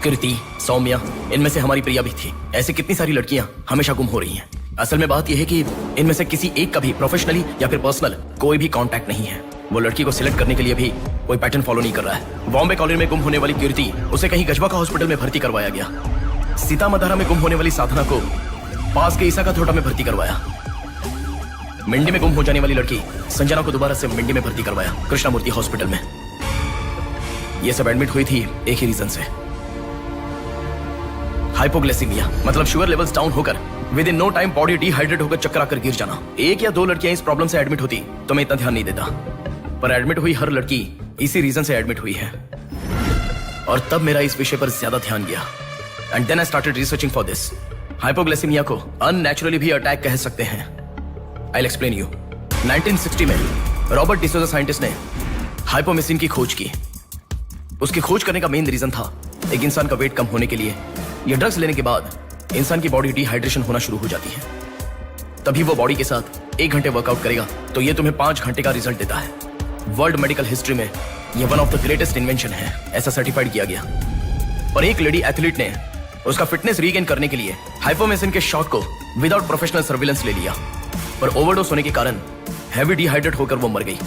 कृति, सौम्या, इनमें से हमारी प्रिया भी थी। ऐसे कितनी सारी लड़कियां हमेशा गुम हो रही हैं। असल में बात यह है कि इनमें से किसी एक का भी प्रोफेशनली या फिर पर्सनल कोई भी कांटेक्ट नहीं है। वो लड़की को सिलेक्ट करने के लिए भी कोई पैटर्न फॉलो नहीं कर रहा है। बॉम्बे कॉलोनी में गुम होने वाली कीर्ति, उसे कहीं गजवा का हॉस्पिटल में भर्ती करवाया गया। सीतामढ़ी में गुम होने वाली साधना को पास के ईसा का थोड़ा में भर्ती करवाया। मिंडी में गुम हो जाने वाली लड़की संजना को दोबारा से मिंडी में भर्ती करवाया, कृष्णामूर्ति हॉस्पिटल में। ये सब एडमिट हुई थी एक ही रीजन से, हाइपोग्लाइसीमिया, मतलब शुगर लेवल्स डाउन होकर within no time body dehydrate होकर चक्कर आकर गिर जाना। एक या दो लड़कियां इस प्रॉब्लम से एडमिट होती तो मैं इतना ध्यान नहीं देता, पर एडमिट हुई हर लड़की इसी रीजन से एडमिट हुई है। और तब मेरा इस विषय पर ज्यादा ध्यान गया। And then I started researching for this. Hypoglycaemia को अननेचुरली भी अटैक कह सकते हैं। I'll explain you. 1960 में रॉबर्ट डिसोजा साइंटिस्ट ने हाइपोमेसिन की खोज की। उसकी खोज करने का मेन रीजन था एक इंसान का वेट कम होने के लिए ये ड्रग्स लेने के बाद इंसान की बॉडी डिहाइड्रेशन होना शुरू हो जाती है। तभी वो बॉडी के साथ 1 घंटे वर्कआउट करेगा तो ये तुम्हें 5 घंटे का रिजल्ट देता है। वर्ल्ड मेडिकल हिस्ट्री में ये one of the greatest invention है, ऐसा सर्टिफाइड किया गया। और एक लेडी एथलीट ने उसका फिटनेस रीगेन करने के लिए हाइपोमेसिन के शॉट को विदाउट प्रोफेशनल सर्विलेंस ले लिया, पर ओवरडोज होने के कारण हैवी डिहाइड्रेट होकर वो मर गई।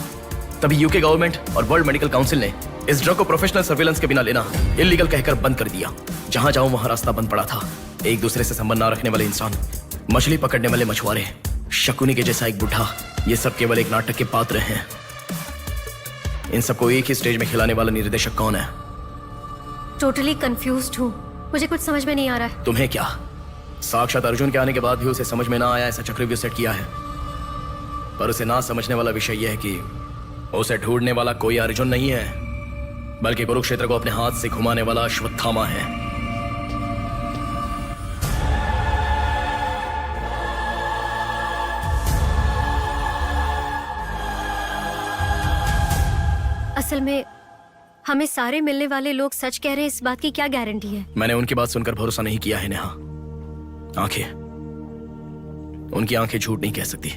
तभी यूके गवर्नमेंट और वर्ल्ड मेडिकल काउंसिल ने इस ड्रग को प्रोफेशनल सर्विलेंस के बिना लेना इलीगल कहकर बंद कर दिया। जहां जाऊं वहां रास्ता बंद पड़ा था। एक दूसरे से संबंध ना रखने वाले इंसान, मछली पकड़ने वाले मछुआरे, शकुनी के जैसा एक बुढ़ा, ये सब केवल एक नाटक के पात्र हैं। इन सबको एक ही स्टेज में खिलाने वाला निर्देशक कौन है? टोटली कंफ्यूज्ड हूँ, मुझे कुछ समझ में नहीं आ रहा है। तुम्हें क्या? साक्षात अर्जुन के आने के बाद भी उसे समझ में ना आया ऐसा चक्रव्यूह सेट किया है। पर उसे ना समझने वाला विषय यह है कि उसे ढूंढने वाला कोई अर्जुन नहीं है, बल्कि कुरुक्षेत्र को अपने हाथ से घुमाने वाला अश्वत्थामा है। असल में हमें सारे मिलने वाले लोग सच कह रहे हैं, इस बात की क्या गारंटी है? मैंने उनकी बात सुनकर भरोसा नहीं किया है नेहा। उनकी आंखें झूठ नहीं कह सकती।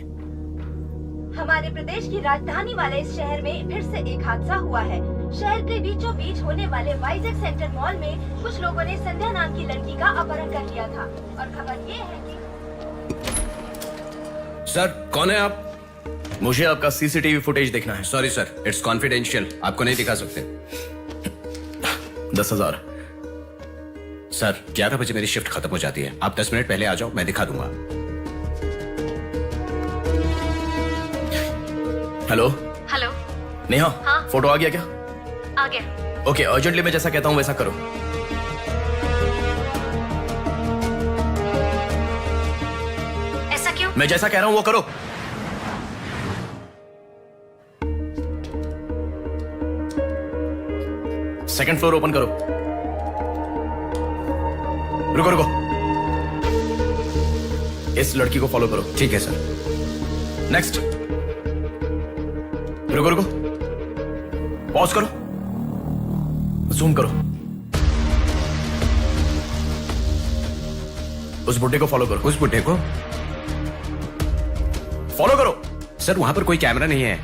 हमारे प्रदेश की राजधानी वाले इस शहर में फिर से एक हादसा हुआ है। शहर के बीचों बीच होने वाले वाइजैक सेंटर मॉल में कुछ लोगों ने संध्या नाम की लड़की का अपहरण कर लिया था और खबर ये है कि सर, कौन है आप? मुझे आपका सीसीटीवी फुटेज देखना है। सॉरी सर, इट्स कॉन्फिडेंशियल, आपको नहीं दिखा सकते। 10,000। सर 11 बजे मेरी शिफ्ट खत्म हो जाती है, आप 10 मिनट पहले आ जाओ, मैं दिखा दूंगा। Hello hello. नेहा, हाँ? फोटो आ गया क्या? आ गया। ओके, अर्जेंटली मैं जैसा कहता हूँ वैसा करो। ऐसा क्यों? मैं जैसा कह रहा हूँ वो करो। सेकंड फ्लोर ओपन करो। रुको रुको, इस लड़की को फॉलो करो। ठीक है सर। नेक्स्ट। रुको रुको, पॉज करो, जूम करो। उस बुड्ढे को फॉलो करो। उस बुड्ढे को फॉलो करो। सर वहां पर कोई कैमरा नहीं है।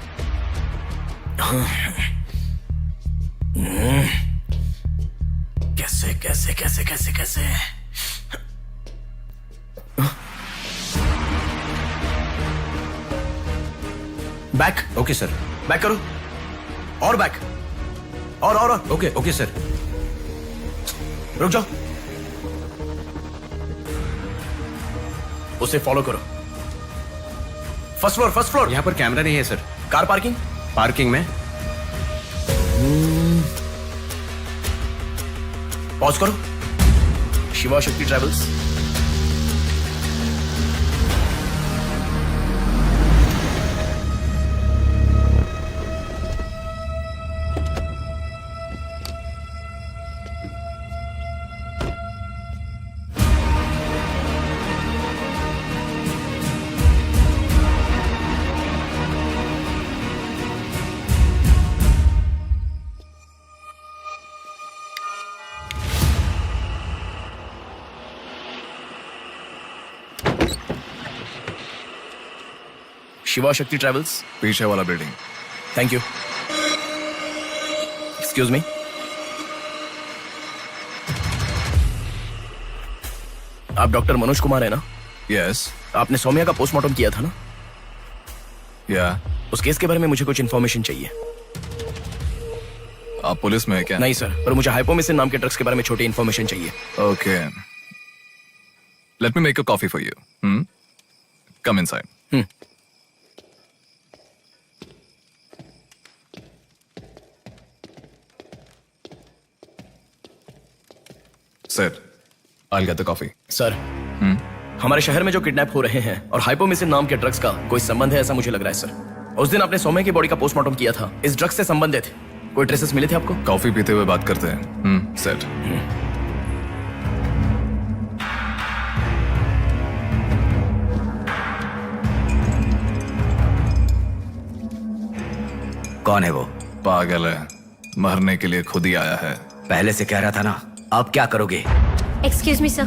कैसे कैसे कैसे कैसे कैसे? बैक। Okay sir. बैक करो, और बैक, और ओके ओके सर। रुक जाओ, उसे फॉलो करो। First floor, first floor. यहाँ पर कैमरा नहीं है सर। Car parking. पार्किंग में। पॉज करो। शिवा शक्ति ट्रैवल्स। शिवा शक्ति ट्रैवल्स। पीछे वाला building. Thank you. Excuse me. आप डॉक्टर मनोज कुमार है ना? यस। आपने सौम्या का पोस्टमार्टम किया था ना? या। उस केस के बारे में मुझे कुछ इन्फॉर्मेशन चाहिए। आप पुलिस में है क्या? नहीं सर, पर मुझे हाइपोमिसिन नाम के ड्रग्स के बारे में छोटी इन्फॉर्मेशन चाहिए। Okay, let me make a coffee for you. Come inside. Sir, I'll get the coffee. Sir, हमारे शहर में जो किडनैप हो रहे हैं और हाइपोमिसिन नाम के ड्रग्स का कोई संबंध है ऐसा मुझे लग रहा है सर। उस दिन आपने सौम्या की बॉडी का पोस्टमार्टम किया था, इस ड्रग्स से संबंधित कोई ट्रेसेस मिले थे आपको? कॉफी पीते हुए बात करते हैं। सर, कौन है वो? पागल है, मरने के लिए खुद ही आया है। पहले से कह रहा था ना, आप क्या करोगे? एक्सक्यूज मी सर,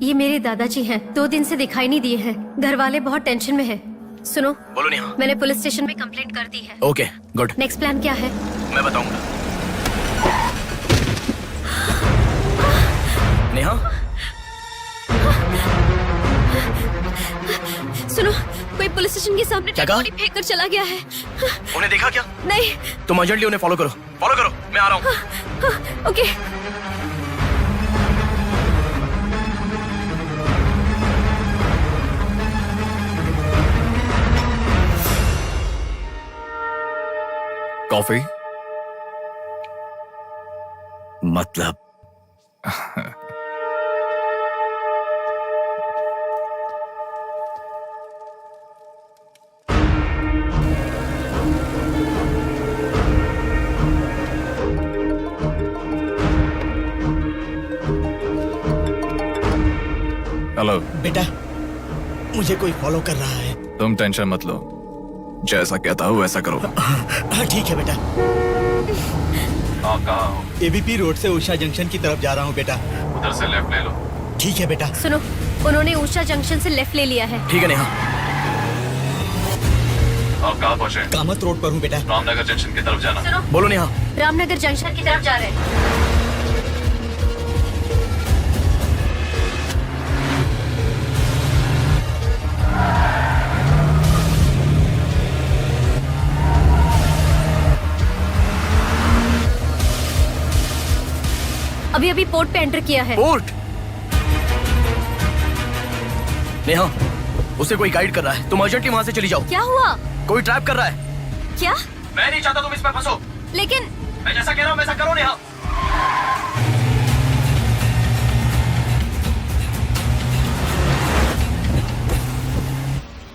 ये मेरे दादाजी हैं, 2 दिन से दिखाई नहीं दिए हैं। घर वाले बहुत टेंशन में हैं। सुनो। बोलो नेहा। मैंने पुलिस स्टेशन में कंप्लेंट कर दी है। Okay, good. नेक्स्ट प्लान क्या है? मैं बताऊंगा। नेहा, सुनो, कोई पुलिस स्टेशन के सामने क्या कहा? बॉडी फेंक कर चला गया है। उन्हें देखा क्या? नहीं। तुम अर्जेंटली उन्हें फॉलो करो। फॉलो करो, मैं आ रहा हूँ। ओके। कॉफी? मतलब हेलो बेटा, मुझे कोई फॉलो कर रहा है। तुम टेंशन मत लो, जैसा कहता हूँ वैसा करो। हाँ ठीक है बेटा। आप कहाँ हो? एबीपी रोड से उषा जंक्शन की तरफ जा रहा हूँ बेटा। उधर से लेफ्ट ले लो। ठीक है बेटा। सुनो, उन्होंने उषा जंक्शन से लेफ्ट ले लिया है। ठीक है नेहा। आप कहाँ पहुँचे? कामत रोड पर हूँ बेटा। रामनगर जंक्शन की तरफ जाना। सुनो, बोलो नेहा। रामनगर जंक्शन की तरफ जा रहे हैं। अभी अभी पोर्ट पे एंटर किया है। पोर्ट? नेहा, उसे कोई गाइड कर रहा है, तुम अर्जेंटली वहाँ से चली जाओ। क्या हुआ? कोई ट्रैप कर रहा है। क्या? मैं नहीं चाहता तुम इस पर फंसो। लेकिन मैं जैसा कह रहा हूँ वैसा करो नेहा।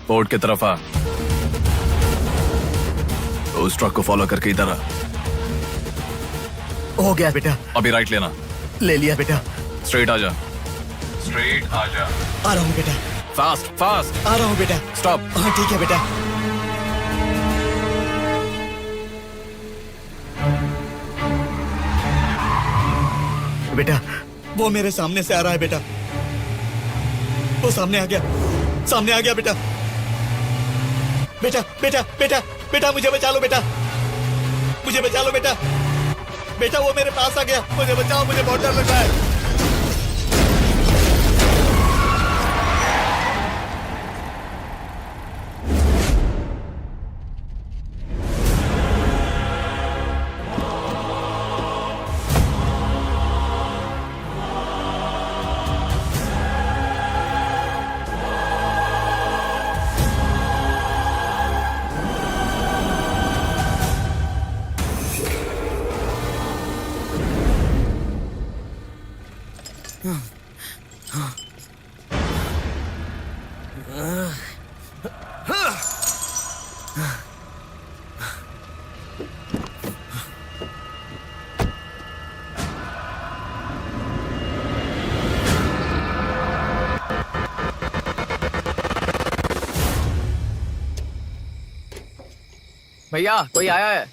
पोर्ट की तरफ आ। उस ट्रक को फॉलो करके इधर आ। हो गया बेटा। अभी राइट लेना। ले लिया बेटा। स्ट्रेट आ जा। स्ट्रेट आ जा। आ रहा हूँ बेटा। Fast fast. आ रहा हूँ बेटा। स्टॉप। हाँ ठीक है बेटा। बेटा, वो मेरे सामने से आ रहा है बेटा। वो सामने आ गया, सामने आ गया बेटा। बेटा बेटा बेटा बेटा मुझे बचा लो बेटा, मुझे बचा लो बेटा। बेटा वो मेरे पास आ गया, मुझे बचाओ, मुझे बहुत डर लग रहा है। भैया कोई आया है।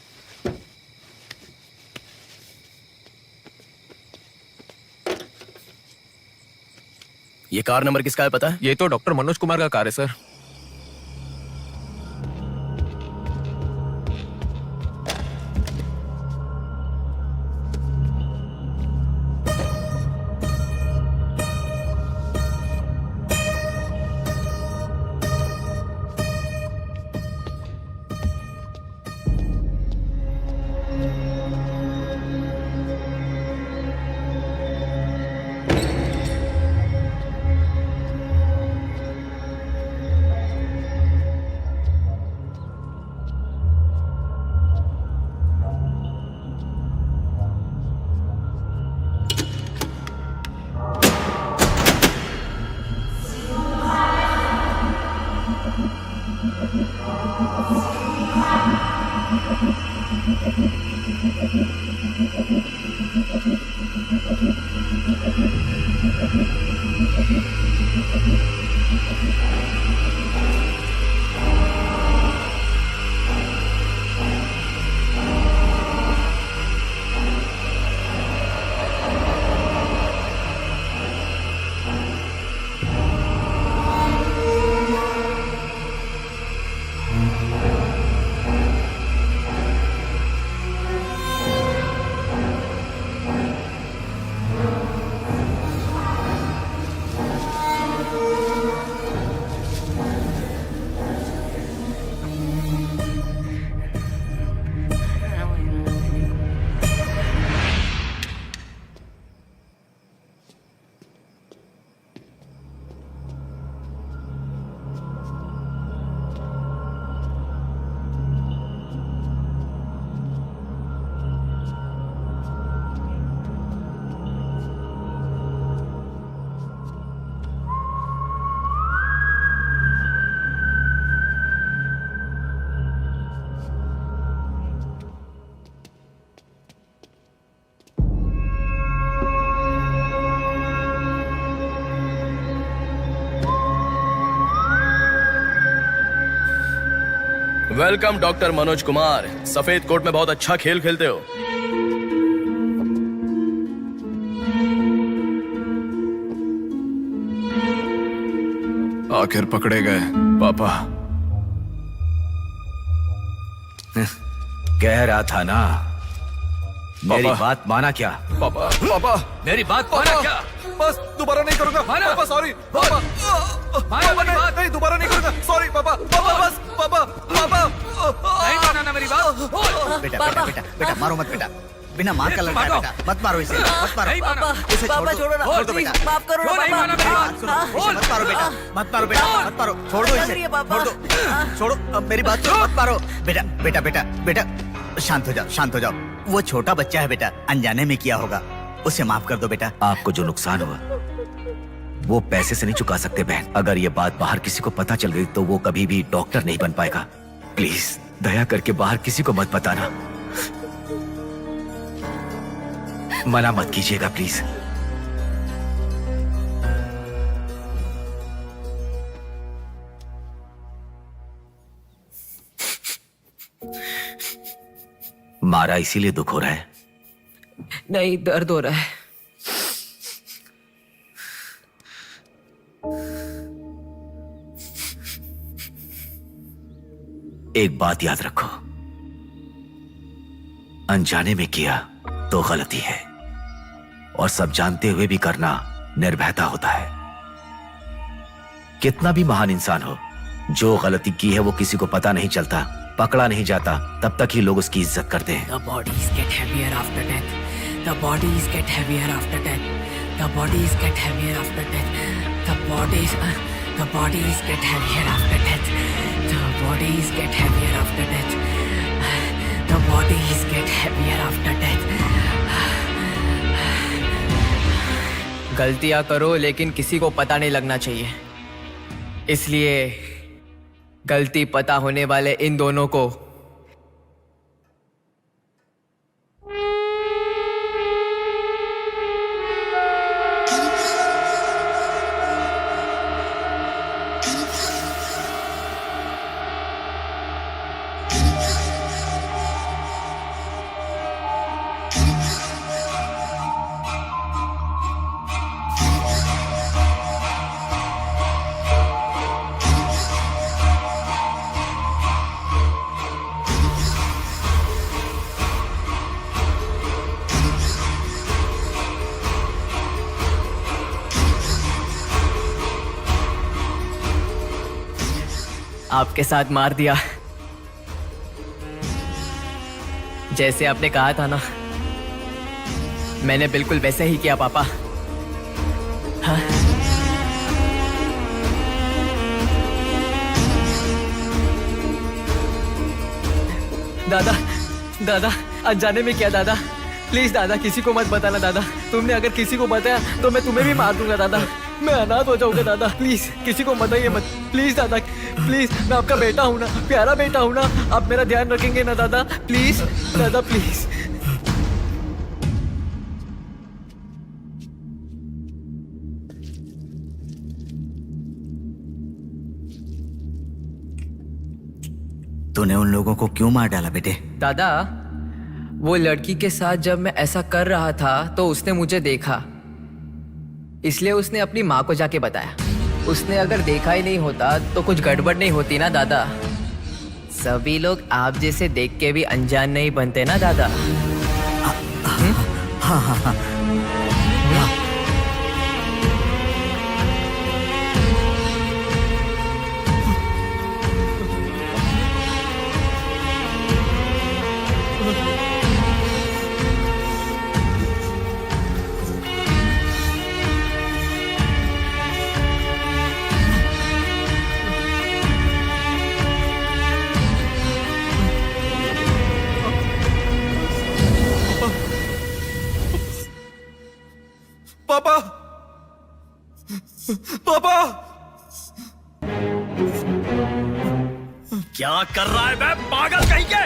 ये कार नंबर किसका है पता है? ये तो डॉक्टर मनोज कुमार का कार है sir. Welcome doctor Manoj Kumar. सफेद कोट में बहुत अच्छा खेल खेलते हो। आखिर पकड़े गए पापा। कह रहा था ना, मेरी पापा। बात माना क्या? पापा पापा मेरी बात माना क्या? बस दोबारा नहीं करूंगा पापा, सॉरी पापा। पापा नहीं दोबारा नहीं करूंगा, सॉरी पापा। पापा बस पापा पापा नहीं माना ना मेरी बात? बेटा बेटा बेटा बेटा मारो मत बेटा, बिना मार का लड़का है बेटा, मत मारो इसे, मत मारो। इसे छोड़ दो, छोड़ दो बेटा, माफ करो ना पापा। इसे मत मारो बेटा, मत मारो बेटा, मत मारो, छोड़ दो इसे, छोड़ दो, छोड़ो, अब मेरी बात सुनो, मत मारो बेटा बेटा बेटा बेटा, शांत हो जाओ, शांत हो जाओ। वो छोटा बच्चा है बेटा, अनजाने में किया होगा, उसे माफ कर दो बेटा। आपको जो नुकसान हुआ वो पैसे से नहीं चुका सकते बहन। अगर ये बात बाहर किसी को पता चल गई तो वो कभी भी डॉक्टर नहीं बन पाएगा। प्लीज दया करके बाहर किसी को मत बताना, मना मत कीजिएगा प्लीज। मारा इसीलिए दुख हो रहा है? नहीं, दर्द हो रहा है। एक बात याद रखो, अनजाने में किया तो गलती है, और सब जानते हुए भी करना निर्भयता होता है। कितना भी महान इंसान हो, जो गलती की है वो किसी को पता नहीं चलता, पकड़ा नहीं जाता, तब तक ही लोग उसकी इज्जत करते हैं। The bodies get heavier after death. The bodies get heavier after death. The bodies get heavier after death. The bodies get heavier after death. The bodies get heavier after death. The bodies get heavier after death. गलतियां करो लेकिन किसी को पता नहीं लगना चाहिए, इसलिए गलती पता होने वाले इन दोनों को आपके साथ मार दिया। जैसे आपने कहा था ना, मैंने बिल्कुल वैसे ही किया पापा। हाँ? दादा दादा अनजाने में किया दादा, प्लीज दादा किसी को मत बताना दादा। तुमने अगर किसी को बताया तो मैं तुम्हें भी मार दूंगा दादा, मैं अनाथ हो जाऊंगा दादा। प्लीज किसी को बताइए मत, प्लीज दादा, प्लीज। मैं आपका बेटा हूं ना, प्यारा बेटा हूं ना, आप मेरा ध्यान रखेंगे ना दादा? प्लीज दादा प्लीज। तूने उन लोगों को क्यों मार डाला बेटे? दादा वो लड़की के साथ जब मैं ऐसा कर रहा था तो उसने मुझे देखा, इसलिए उसने अपनी माँ को जाके बताया। उसने अगर देखा ही नहीं होता तो कुछ गड़बड़ नहीं होती ना दादा। सभी लोग आप जैसे देख के भी अनजान नहीं बनते ना दादा। हाँ हाँ हाँ पापा पापा क्या कर रहा है मैं पागल कहीं के?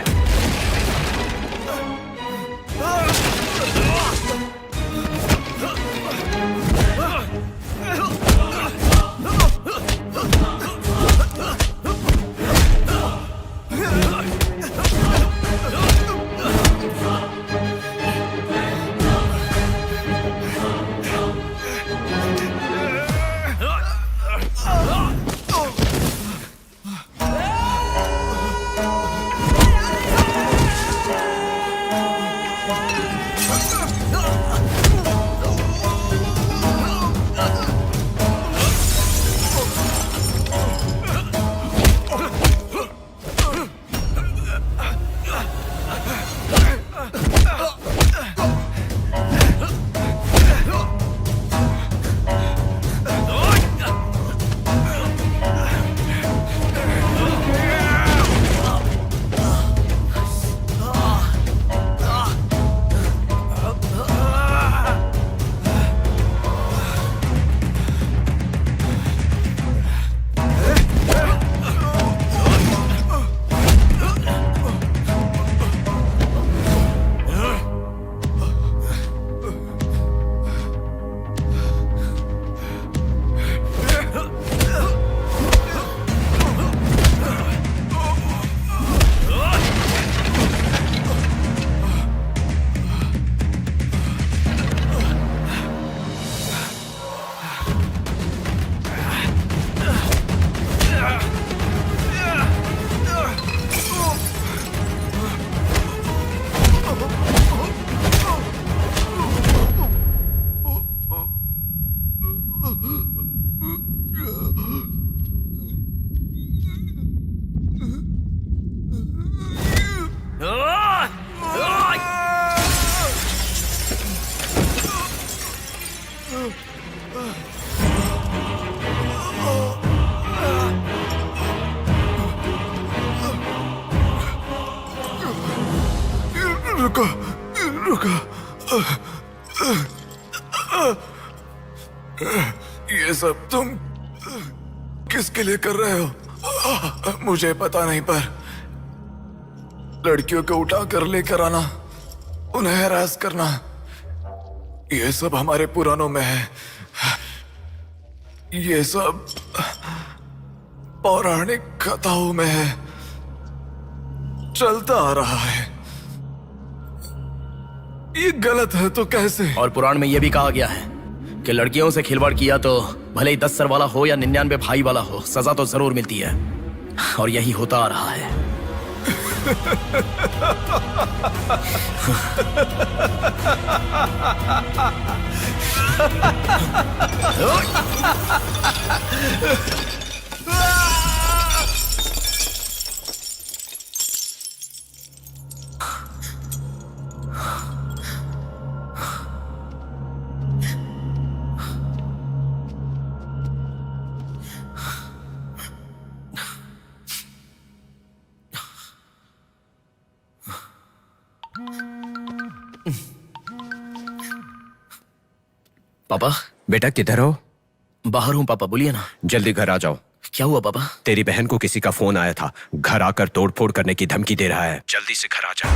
रुको रुको, ये सब तुम किसके लिए कर रहे हो? मुझे पता नहीं, पर लड़कियों को उठा कर लेकर आना, उन्हें हैरास करना, ये सब हमारे पुराणों में है। ये सब पौराणिक कथाओं में है, चलता आ रहा है। ये गलत है तो कैसे? और पुराण में यह भी कहा गया है कि लड़कियों से खिलवाड़ किया तो भले ही 10 सर वाला हो या 99 भाई वाला हो, सजा तो जरूर मिलती है। और यही होता आ रहा है। पापा। बेटा किधर हो? बाहर हूँ पापा, बोलिए ना। जल्दी घर आ जाओ। क्या हुआ पापा? तेरी बहन को किसी का फोन आया था, घर आकर तोड़फोड़ करने की धमकी दे रहा है। जल्दी से घर आ जा।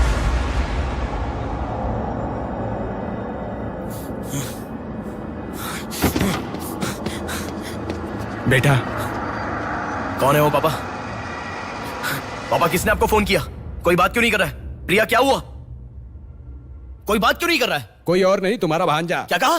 बेटा। कौन है वो पापा? पापा किसने आपको फोन किया? कोई बात क्यों नहीं कर रहा है? प्रिया क्या हुआ? कोई बात क्यों नहीं कर रहा है? कोई और नहीं, तुम्हारा भांजा। क्या कहा?